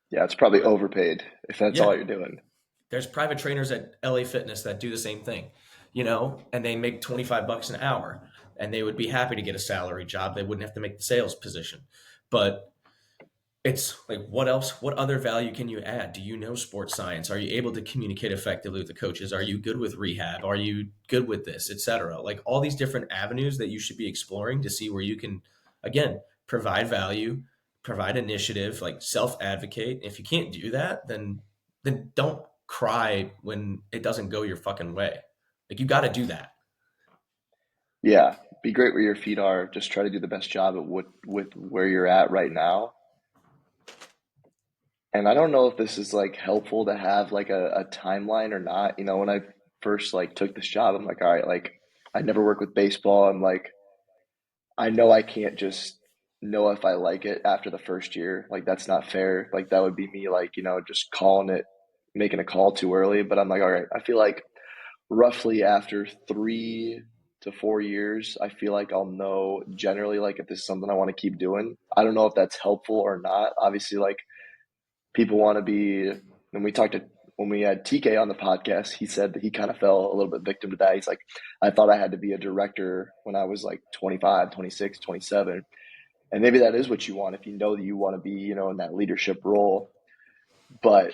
Yeah, it's probably But overpaid if that's all yeah, you're doing. there's private trainers at LA Fitness that do the same thing, and they make 25 bucks an hour, and they would be happy to get a salary job. They wouldn't have to make the sales position. But it's like, what else? What other value can you add? Do you know sports science? Are you able to communicate effectively with the coaches? Are you good with rehab? Are you good with this, etc.? Like all these different avenues that you should be exploring to see where you can, again, provide value, provide initiative, like self advocate. If you can't do that, then don't cry when it doesn't go your fucking way. Like you got to do that. Yeah, be great where your feet are. Just try to do the best job at what with where you're at right now. And I don't know if this is like helpful to have like a timeline or not. When I first like took this job, I'm like, all right, like I never worked with baseball. I'm like, I know I can't just know if I like it after the first year. Like that's not fair. Like that would be me like, just calling it, making a call too early. But I'm like, all right, I feel like roughly after 3 to 4 years, I feel like I'll know generally like if this is something I want to keep doing. I don't know if that's helpful or not. Obviously, like people want to be, when we had TK on the podcast, he said that he kind of fell a little bit victim to that. He's like, I thought I had to be a director when I was like 25, 26, 27. And maybe that is what you want if you know that you want to be, in that leadership role. But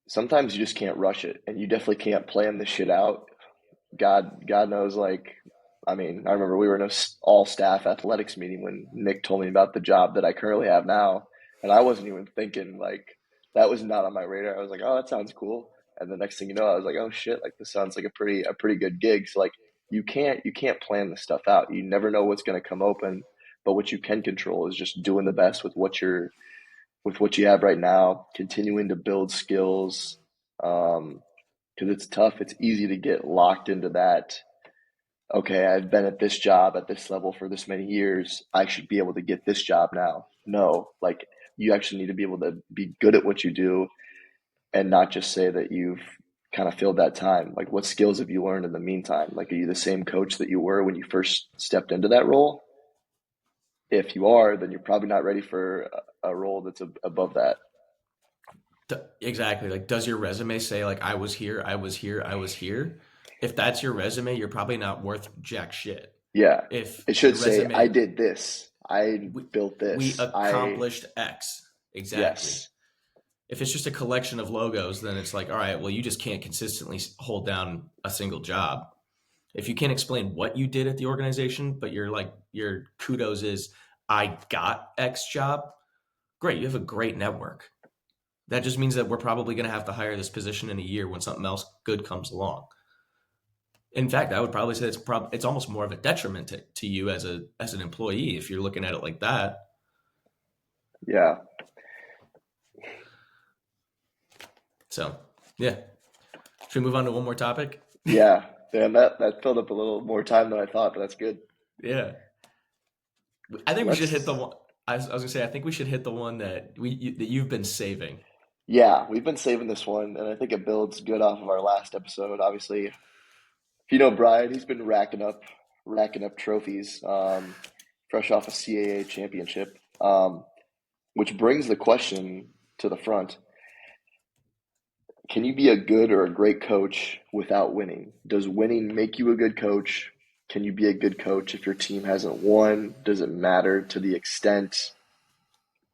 sometimes you just can't rush it and you definitely can't plan this shit out. God knows, like, I mean, I remember we were in a all staff athletics meeting when Nick told me about the job that I currently have now, and I wasn't even thinking like that was not on my radar. I was like, oh, that sounds cool, and the next thing you know, I was like, oh shit, like this sounds like a pretty good gig. So like, you can't plan this stuff out. You never know what's going to come open, but what you can control is just doing the best with what you have right now, continuing to build skills. Because it's tough. It's easy to get locked into that. Okay, I've been at this job at this level for this many years. I should be able to get this job now. No, like you actually need to be able to be good at what you do and not just say that you've kind of filled that time. Like, what skills have you learned in the meantime? Like, are you the same coach that you were when you first stepped into that role? If you are, then you're probably not ready for a role that's above that. Exactly. Like, does your resume say like I was here, I was here, I was here? If that's your resume, you're probably not worth jack shit. Yeah, If it should your say, I resume, did this. I we, built we this. accomplished X. Exactly. Yes. If it's just a collection of logos, then it's like, all right, well, you just can't consistently hold down a single job. If you can't explain what you did at the organization, but your kudos is I got X job, great. You have a great network. That just means that we're probably going to have to hire this position in a year when something else good comes along. In fact, I would probably say it's almost more of a detriment to you as an employee if you're looking at it like that. Yeah. So, yeah. Should we move on to one more topic? Yeah. Damn, that filled up a little more time than I thought, but that's good. Yeah. I think we should hit the Let's, one. I was gonna say I think we should hit the one that you've been saving. yeah, we've been saving this one, and I think it builds good off of our last episode. Obviously, if you know Brian, he's been racking up trophies, fresh off a CAA championship. Which brings the question to the front: can you be a good or a great coach without winning? Does winning make you a good coach? Can you be a good coach if your team hasn't won? Does it matter to the extent?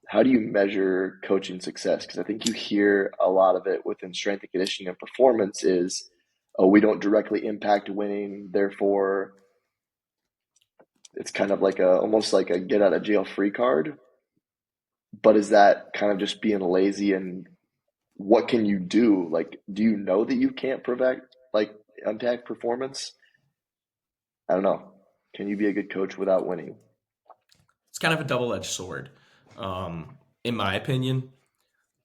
How do you measure coaching success? Because I think you hear a lot of it within strength and conditioning and performance is, oh, we don't directly impact winning, therefore it's kind of like a almost like a get out of jail free card. But is that kind of just being lazy, and what can you do? Like, do you know that you can't prevent like impact performance? I don't know. Can you be a good coach without winning? It's kind of a double edged sword. In my opinion,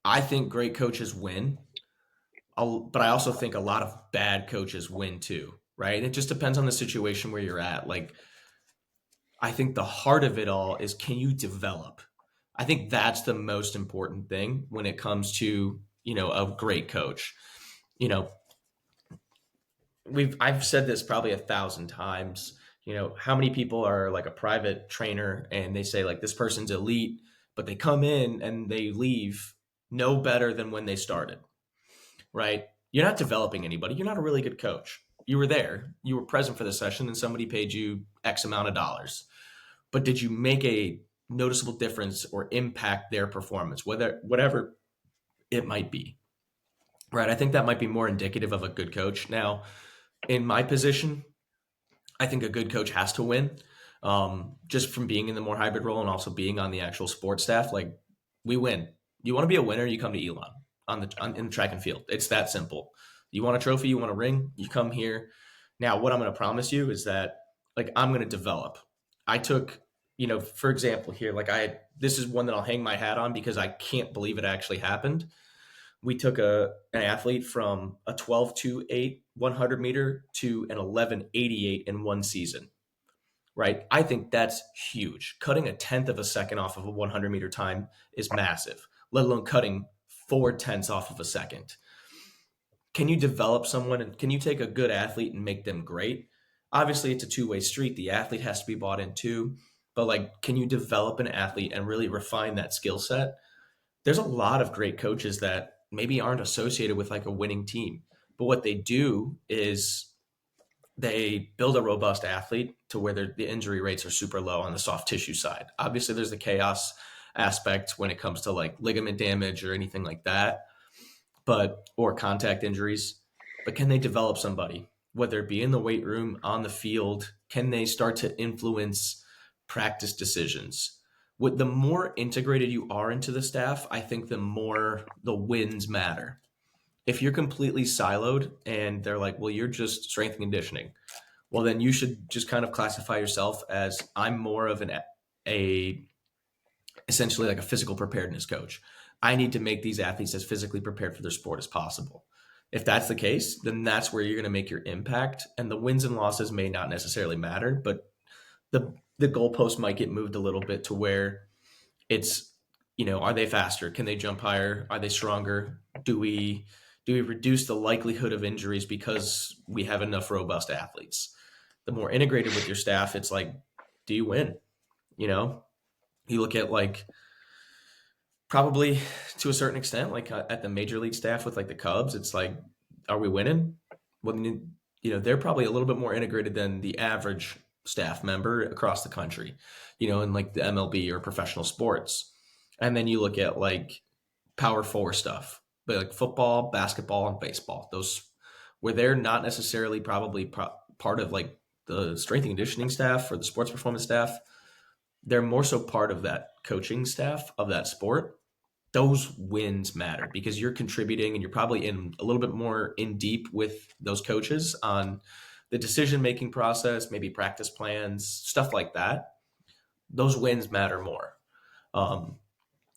I think great coaches win, but I also think a lot of bad coaches win too, right? It just depends on the situation where you're at. Like, I think the heart of it all is, can you develop? I think that's the most important thing when it comes to, a great coach. You know, I've said this probably 1,000 times. How many people are like a private trainer and they say like this person's elite, but they come in and they leave no better than when they started, right? You're not developing anybody. You're not a really good coach. You were there, you were present for the session, and somebody paid you X amount of dollars. But did you make a noticeable difference or impact their performance, whatever it might be, right? I think that might be more indicative of a good coach. Now, in my position, I think a good coach has to win. Just from being in the more hybrid role and also being on the actual sports staff, like, we win. You want to be a winner, you come to Elon in the track and field. It's that simple. You want a trophy, you want a ring, you come here. Now, what I'm going to promise you is that, like, I'm going to develop. I took, for example, here, like, this is one that I'll hang my hat on because I can't believe it actually happened. We took an athlete from a 12.28 100 meter to an 11.88 in one season, right? I think that's huge. Cutting a tenth of a second off of a 100-meter time is massive, let alone cutting 4 tenths off of a second. Can you develop someone, and can you take a good athlete and make them great? Obviously, it's a two-way street. The athlete has to be bought in too. But, like, can you develop an athlete and really refine that skill set? There's a lot of great coaches that maybe aren't associated with like a winning team. But what they do is they build a robust athlete to where the injury rates are super low on the soft tissue side. Obviously, there's the chaos aspect when it comes to like ligament damage or anything like that, or contact injuries. But can they develop somebody, whether it be in the weight room, on the field? Can they start to influence practice decisions? The more integrated you are into the staff, I think the more the wins matter. If you're completely siloed and they're like, well, you're just strength and conditioning, well, then you should just kind of classify yourself as, I'm more of a essentially like a physical preparedness coach. I need to make these athletes as physically prepared for their sport as possible. If that's the case, then that's where you're going to make your impact. And the wins and losses may not necessarily matter, but the goalpost might get moved a little bit to where it's, are they faster? Can they jump higher? Are they stronger? Do we reduce the likelihood of injuries because we have enough robust athletes? The more integrated with your staff, it's like, do you win? You know, you look at like, probably to a certain extent, like at the major league staff with like the Cubs, it's like, are we winning? Well, they're probably a little bit more integrated than the average staff member across the country, in like the MLB or professional sports. And then you look at like Power Four stuff, but like football, basketball, and baseball. Those where they're not necessarily probably part of like the strength and conditioning staff or the sports performance staff. They're more so part of that coaching staff of that sport. Those wins matter because you're contributing and you're probably in a little bit more in deep with those coaches on the decision making process, maybe practice plans, stuff like that. Those wins matter more. Um,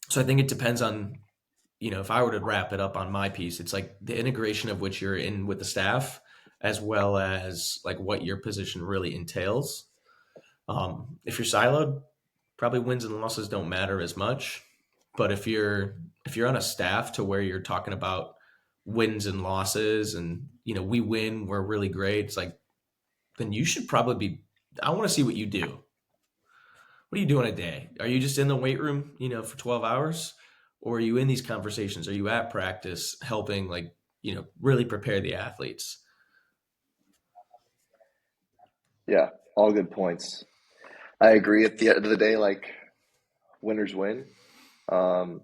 so I think it depends on, if I were to wrap it up on my piece, it's like the integration of which you're in with the staff, as well as like what your position really entails. If you're siloed, probably wins and losses don't matter as much. But if you're on a staff to where you're talking about wins and losses, and we win, we're really great. It's like, then you should probably be I want to see what you do. What are you doing a day? Are you just in the weight room, for 12 hours? Or are you in these conversations? Are you at practice helping, like, really prepare the athletes? Yeah, all good points. I agree. At the end of the day, like winners win. Um,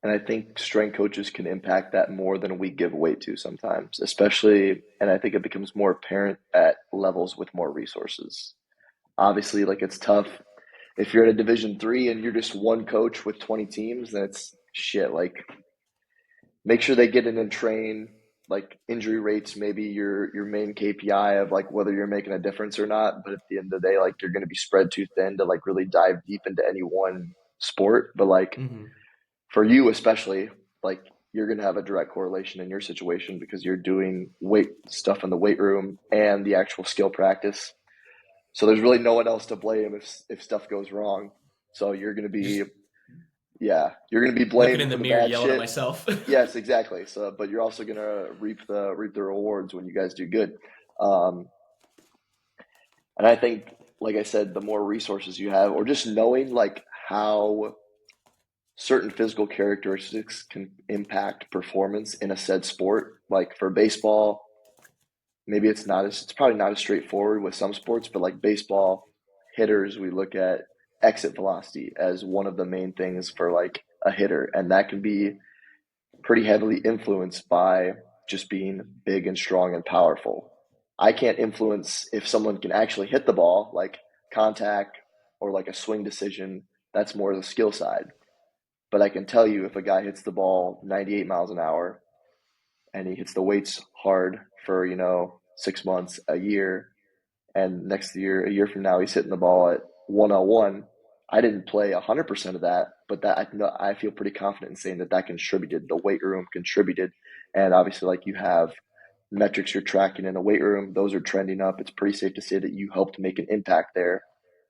and I think strength coaches can impact that more than we give weight to sometimes, especially, and I think it becomes more apparent at levels with more resources. Obviously, like it's tough if you're at a Division 3 and you're just one coach with 20 teams, then it's shit. Like make sure they get in and train. Like injury rates, maybe your main KPI of like whether you're making a difference or not. But at the end of the day, like you're going to be spread too thin to like really dive deep into any one sport. But like Hmm. for you especially, like you're going to have a direct correlation in your situation because you're doing weight stuff in the weight room and the actual skill practice. So there's really no one else to blame if stuff goes wrong. So you're going to be, Just yeah, you're going to be looking blamed in for the the mirror, bad yelling at shit. myself. Yes, exactly. So, but you're also going to reap the rewards when you guys do good. Um, and I think, like I said, the more resources you have, or just knowing like how certain physical characteristics can impact performance in a said sport. Like for baseball, maybe it's probably not as straightforward with some sports, but like baseball hitters, we look at exit velocity as one of the main things for like a hitter, and that can be pretty heavily influenced by just being big and strong and powerful. I can't influence if someone can actually hit the ball, like contact or like a swing decision. That's more the skill side. But I can tell you if a guy hits the ball 98 miles an hour and he hits the weights hard for, 6 months, a year, and next year, a year from now, he's hitting the ball at 101. I didn't play 100% of that, but that I feel pretty confident in saying that that contributed. The weight room contributed. And obviously, like you have metrics you're tracking in a weight room, those are trending up. It's pretty safe to say that you helped make an impact there.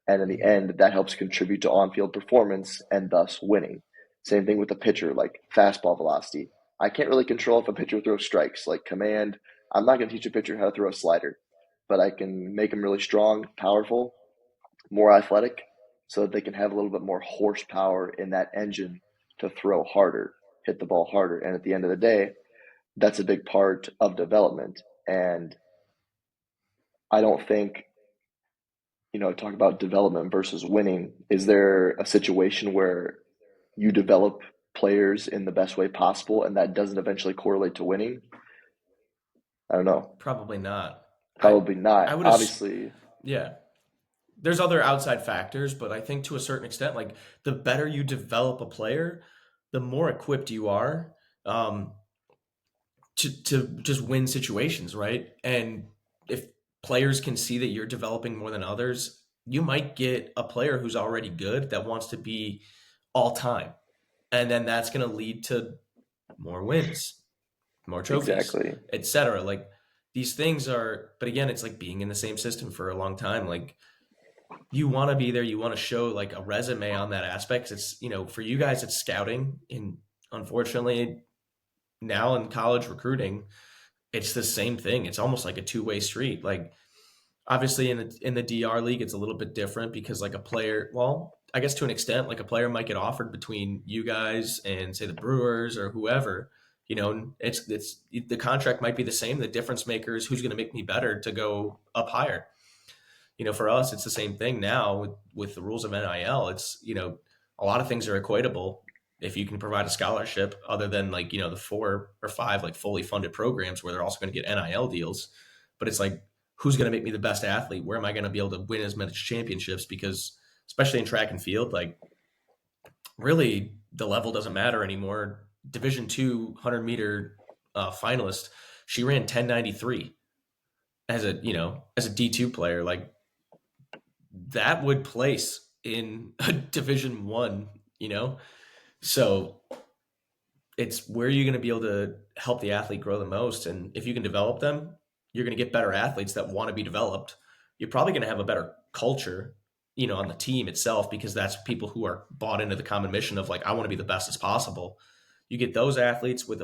And in the Hmm. end, that helps contribute to on field performance and thus winning. Same thing with the pitcher, like fastball velocity. I can't really control if a pitcher throws strikes, like command. I'm not going to teach a pitcher how to throw a slider, but I can make them really strong, powerful, more athletic, so that they can have a little bit more horsepower in that engine to throw harder, hit the ball harder. And at the end of the day, that's a big part of development. And I don't think, talk about development versus winning. Is there a situation where you develop players in the best way possible and that doesn't eventually correlate to winning? I don't know. Probably not. I Probably I not. would Obviously, yeah. There's other outside factors, but I think to a certain extent, like the better you develop a player, the more equipped you are, um, to just win situations, right? And if players can see that you're developing more than others, you might get a player who's already good that wants to be all time, and then that's going to lead to more wins, more trophies, exactly. etc. Like these things are, but again, it's like being in the same system for a long time. Like you want to be there, you want to show like a resume on that aspect. It's for you guys, it's scouting, and unfortunately, now in college recruiting, it's the same thing. It's almost like a two-way street. Like obviously in the DR league, it's a little bit different because like a player, well, I guess to an extent, like a player might get offered between you guys and say the Brewers or whoever. It's the contract might be the same. The difference maker is who's going to make me better to go up higher. For us, it's the same thing now with the rules of NIL. It's a lot of things are equatable if you can provide a scholarship, other than like the 4 or 5 like fully funded programs where they're also going to get NIL deals. But it's like, who's going to make me the best athlete? Where am I going to be able to win as many championships? Because especially in track and field, like really the level doesn't matter anymore. Division 2 100-meter finalist, she ran 10:93 as a D2 player. Like that would place in a Division 1, you know? So it's where you're going to be able to help the athlete grow the most. And if you can develop them, you're going to get better athletes that want to be developed. You're probably going to have a better culture, on the team itself, because that's people who are bought into the common mission of like, I want to be the best as possible. You get those athletes with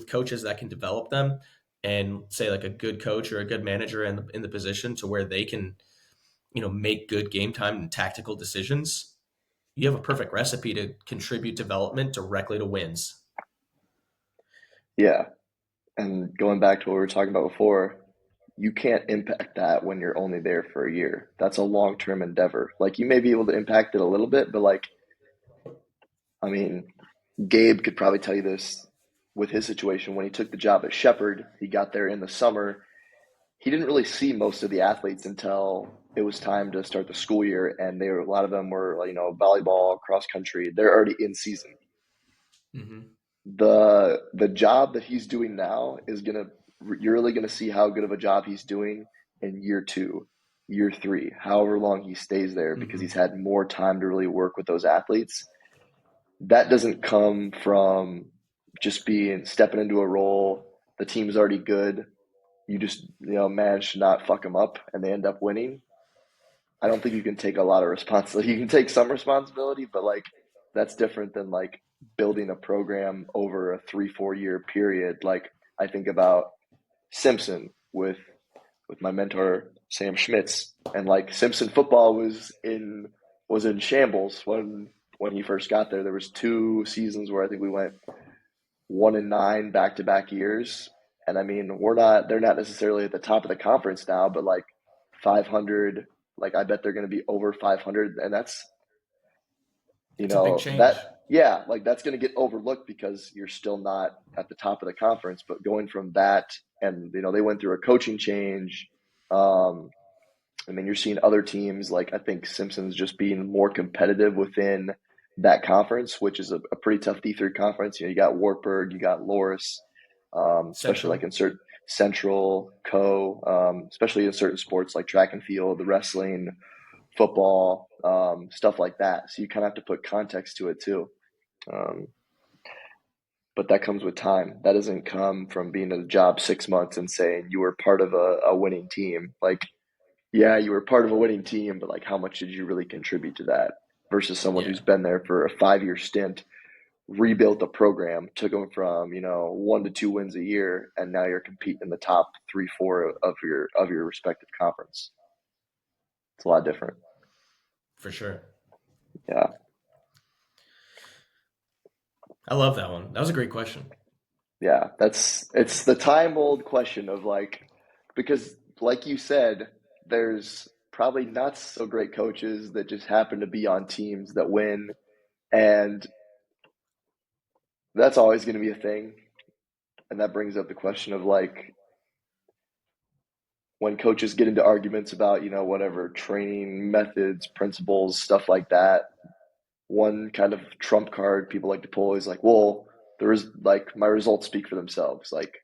coaches that can develop them, and say like a good coach or a good manager in the position to where they can, make good game time and tactical decisions, you have a perfect recipe to contribute development directly to wins. Yeah. And going back to what we were talking about before, you can't impact that when you're only there for a year. That's a long term endeavor. Like you may be able to impact it a little bit, but like, I mean, Gabe could probably tell you this with his situation. When he took the job at Shepherd, he got there in the summer. He didn't really see most of the athletes until it was time to start the school year, and they were, a lot of them were volleyball, cross country. They're already in season. Mm-hmm. The job that he's doing now is gonna you're really gonna see how good of a job he's doing in year two, year three, however long he stays there, because Mm-hmm. he's had more time to really work with those athletes. That doesn't come from just being stepping into a role. The team's already good. You just manage to not fuck them up, and they end up winning. I don't think you can take a lot of responsibility. You can take some responsibility, but like that's different than like building a program over a 3-4 year period. Like I think about Simpson with my mentor Sam Schmitz, and like Simpson football was in shambles when he first got there. There was 2 seasons where I think we went 1-9 back-to-back years. And I mean, they're not necessarily at the top of the conference now, but like 500, like I bet they're going to be over 500. And that's, It's a big that, change. yeah, like that's going to get overlooked because you're still not at the top of the conference. But going from that, and, they went through a coaching change. Um, I mean, you're seeing other teams like I think Simpsons just being more competitive within that conference, which is a pretty tough D3 conference. You got Wartburg, you got Loris, especially like Central. in certain Central, especially in certain sports like track and field, the wrestling, football, stuff like that. So you kind of have to put context to it too. Um, but that comes with time. That doesn't come from being at a job 6 months and saying you were part of a winning team. Like yeah, you were part of a winning team, but like how much did you really contribute to that versus someone who's Yeah, been there for a 5 year stint, rebuilt a program, took them from, 1 to 2 wins a year, and now you're competing in the top 3, 4 of your respective conference. It's a lot different. for sure. Yeah. I love that one. That was a great question. Yeah. It's the time old question of like, because like you said, there's probably not so great coaches that just happen to be on teams that win. And that's always going to be a thing. And that brings up the question of like when coaches get into arguments about, whatever training methods, principles, stuff like that. One kind of trump card people like to pull is like, well, there is like my results speak for themselves, like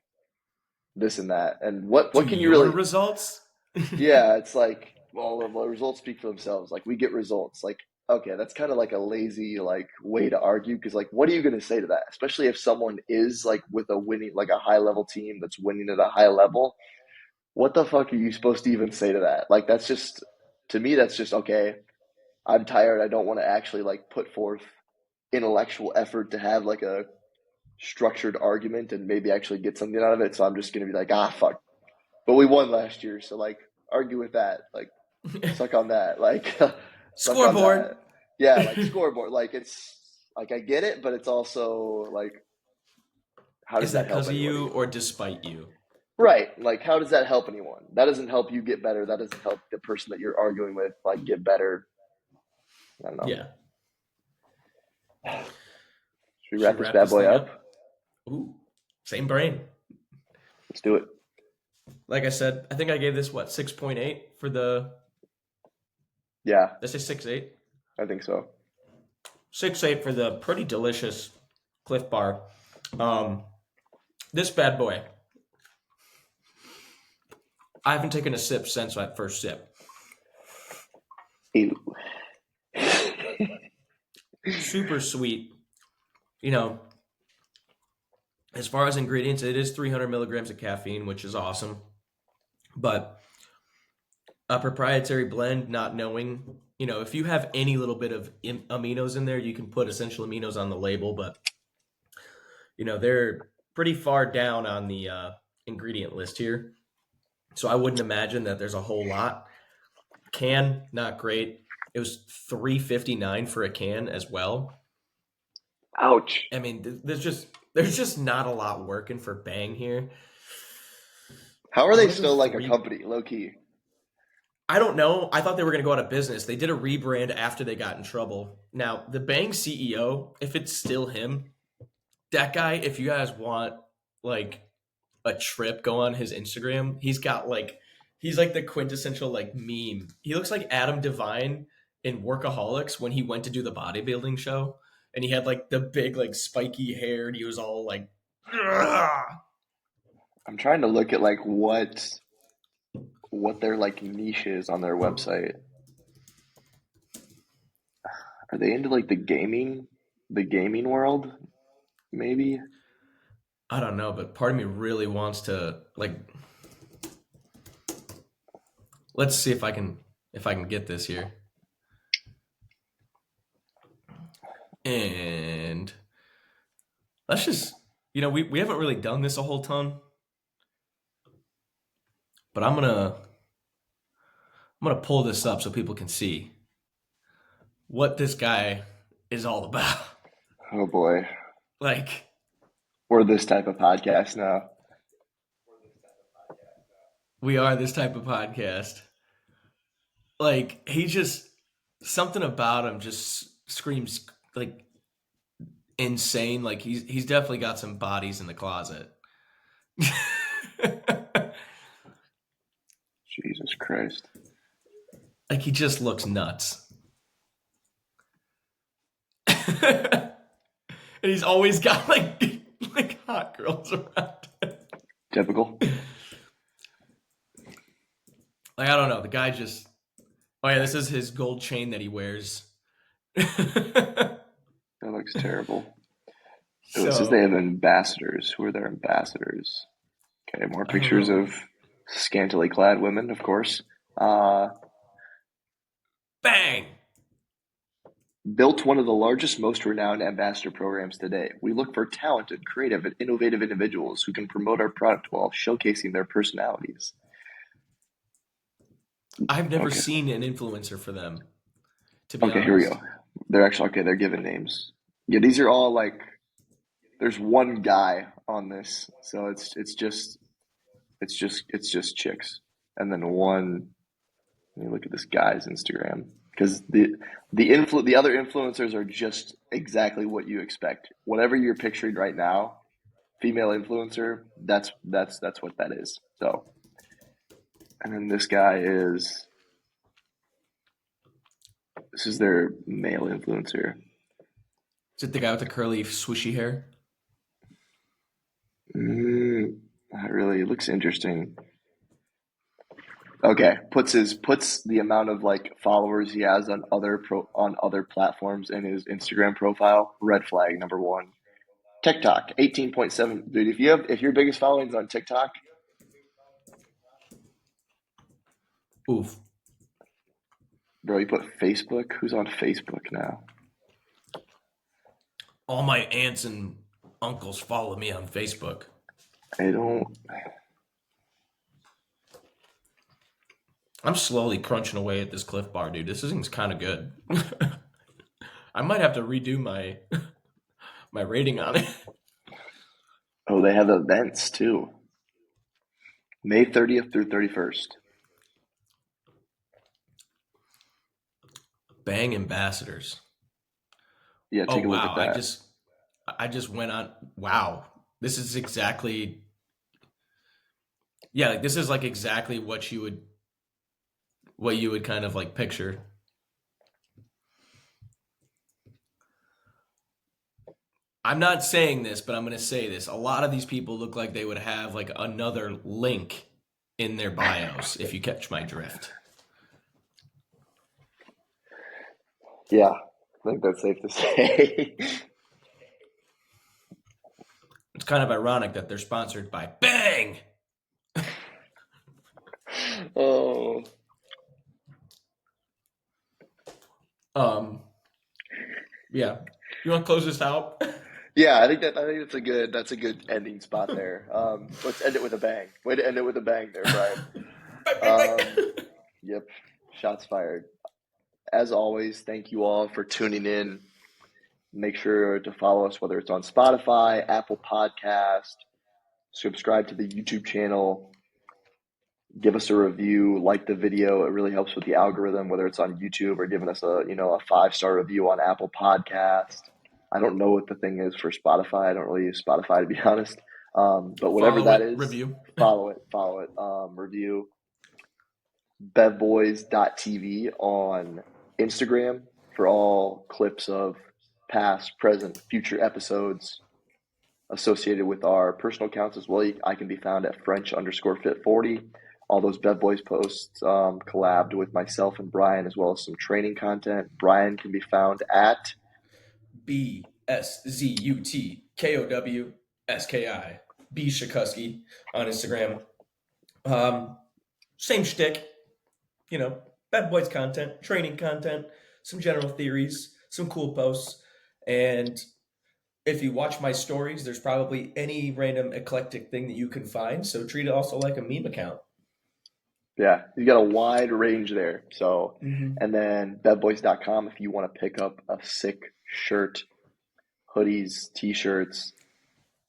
this and that. And what Do can you your really, results? yeah, it's like, well, the results speak for themselves. Like we get results. Like, okay, that's kind of like a lazy like way to argue because like what are you going to say to that? Especially if someone is like with a winning like a high level team that's winning at a high level, what the fuck are you supposed to even say to that? Like that's just to me that's just okay. I'm tired. I don't want to actually like put forth intellectual effort to have like a structured argument and maybe actually get something out of it. So I'm just gonna be like, fuck. But we won last year, so like argue with that. Like suck on that. Like suck on Scoreboard. that. Yeah, like scoreboard. Like it's like I get it, but it's also like how does Is that that help because of you anybody? or despite you? Right. Like, how does that help anyone? That doesn't help you get better. That doesn't help the person that you're arguing with, like, get better. I don't know. Yeah. Should we Should wrap we this wrap bad this boy thing up? up? Ooh, same brain. Let's do it. Like I said, I think I gave this what 6.8 for the. Yeah, Did I say 6.8? I think so. 6.8 for the pretty delicious Cliff Bar. Um, this bad boy. I haven't taken a sip since that first sip. Ew. Super sweet. You know, as far as ingredients, it is 300 milligrams of caffeine, which is awesome. But a proprietary blend, not knowing, if you have any little bit of aminos in there, you can put essential aminos on the label, but they're pretty far down on the ingredient list here, so I wouldn't imagine that there's a whole lot. Can, not great. It was $3.59 for a can as well. Ouch. I mean, there's just not a lot working for Bang here. How are I'm they gonna go still like a three. company, low key? I don't know. I thought they were going to go out of business. They did a rebrand after they got in trouble. Now, the Bang CEO, if it's still him, that guy, if you guys want like a trip, go on his Instagram. He's like the quintessential like meme. He looks like Adam Devine in Workaholics when he went to do the bodybuilding show, and he had like the big like spiky hair, and he was all like, "Ugh." I'm trying to look at like what their like niche is on their website. Are they into like the gaming world? Maybe. I don't know, but part of me really wants to like. Let's see if I can get this here. And let's just we haven't really done this a whole ton, but I'm gonna pull this up so people can see what this guy is all about. Oh boy, Like, we're this type of podcast now. we are this type of podcast. Like, he just something about him just screams like insane. Like he's definitely got some bodies in the closet. Jesus Christ. Like he just looks nuts. And he's always got like hot girls around him. Typical. Like I don't know, the guy just. Oh yeah, this is his gold chain that he wears. That looks terrible. Oh, it says they So have ambassadors. Who are their ambassadors? Okay, more I don't pictures know. of scantily clad women, of course. Uh, Bang! Built one of the largest, most renowned ambassador programs today. We look for talented, creative, and innovative individuals who can promote our product while showcasing their personalities. I've never Okay, seen an influencer for them, to be okay, here we honest. go. They're actually okay. They're giving names. Yeah, these are all like. There's one guy on this, so it's just chicks, and then one. Let me look at this guy's Instagram because the other influencers are just exactly what you expect. Whatever you're picturing right now, female influencer, that's what that is. So, and then this is their male influencer. Is it the guy with the curly, swishy hair? Not really. It looks interesting. Okay, puts the amount of like followers he has on other platforms in his Instagram profile. Red flag number one. TikTok, 18.7. Dude, if your biggest following is on TikTok, Oof. bro, you put Facebook. Who's on Facebook now? All my aunts and uncles follow me on Facebook. I don't. I'm slowly crunching away at this Cliff Bar, dude. This thing's kind of good. I might have to redo my rating on it. Oh, they have events too. May 30th through 31st. Bang ambassadors. Yeah, Oh take a look at wow, I that. just I just went on. Wow, this is exactly. Yeah, like this is like exactly what you would kind of like picture. I'm not saying this, but I'm going to say this. A lot of these people look like they would have like another link in their bios, if you catch my drift. Yeah, I think that's safe to say. It's kind of ironic that they're sponsored by Bang. Oh, Um, yeah. You want to close this out? Yeah, I think that's a good ending spot there. Let's end it with a bang. Way to end it with a bang there, Brian. Bang, bang, Um, bang. yep, shots fired. As always, thank you all for tuning in. Make sure to follow us, whether it's on Spotify, Apple Podcast, subscribe to the YouTube channel, give us a review, like the video. It really helps with the algorithm, whether it's on YouTube or giving us a 5-star review on Apple Podcast. I don't know what the thing is for Spotify. I don't really use Spotify to be honest. But whatever Follow that it, is, review. follow it. Review bevboys.tv on Instagram for all clips of past, present, future episodes associated with our personal accounts as well. I can be found at French_fit40. All those Bev Boys posts collabed with myself and Brian, as well as some training content. Brian can be found at BSZUTKOWSKI. B Shakusky on Instagram. Same shtick, bad boys content, training content, some general theories, some cool posts. And if you watch my stories, there's probably any random eclectic thing that you can find. So treat it also like a meme account. Yeah, you got a wide range there. So, Mm-hmm. and then bevboys.com if you want to pick up a sick shirt, hoodies, t-shirts.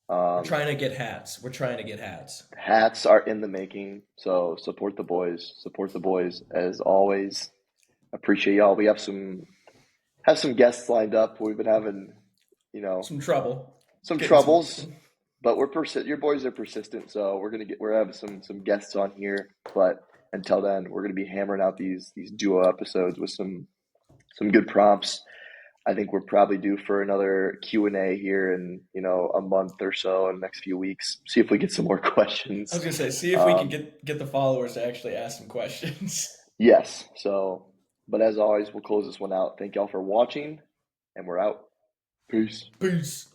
We're Um, trying to get hats. We're trying to get hats. Hats are in the making. So support the boys. Support the boys as always. Appreciate y'all. We have some guests lined up. We've been having, you know, Some trouble. some Getting some. troubles, but your boys are persistent, so we're having some guests on here. But until then, we're gonna be hammering out these duo episodes with some good prompts. I think we're probably due for another Q&A here in a month or so in the next few weeks. See if we get some more I questions. was gonna say, see if we can Um, get the followers to actually ask some questions. yes. So, but as always, we'll close this one out. Thank y'all for watching, and we're out. Peace. Peace.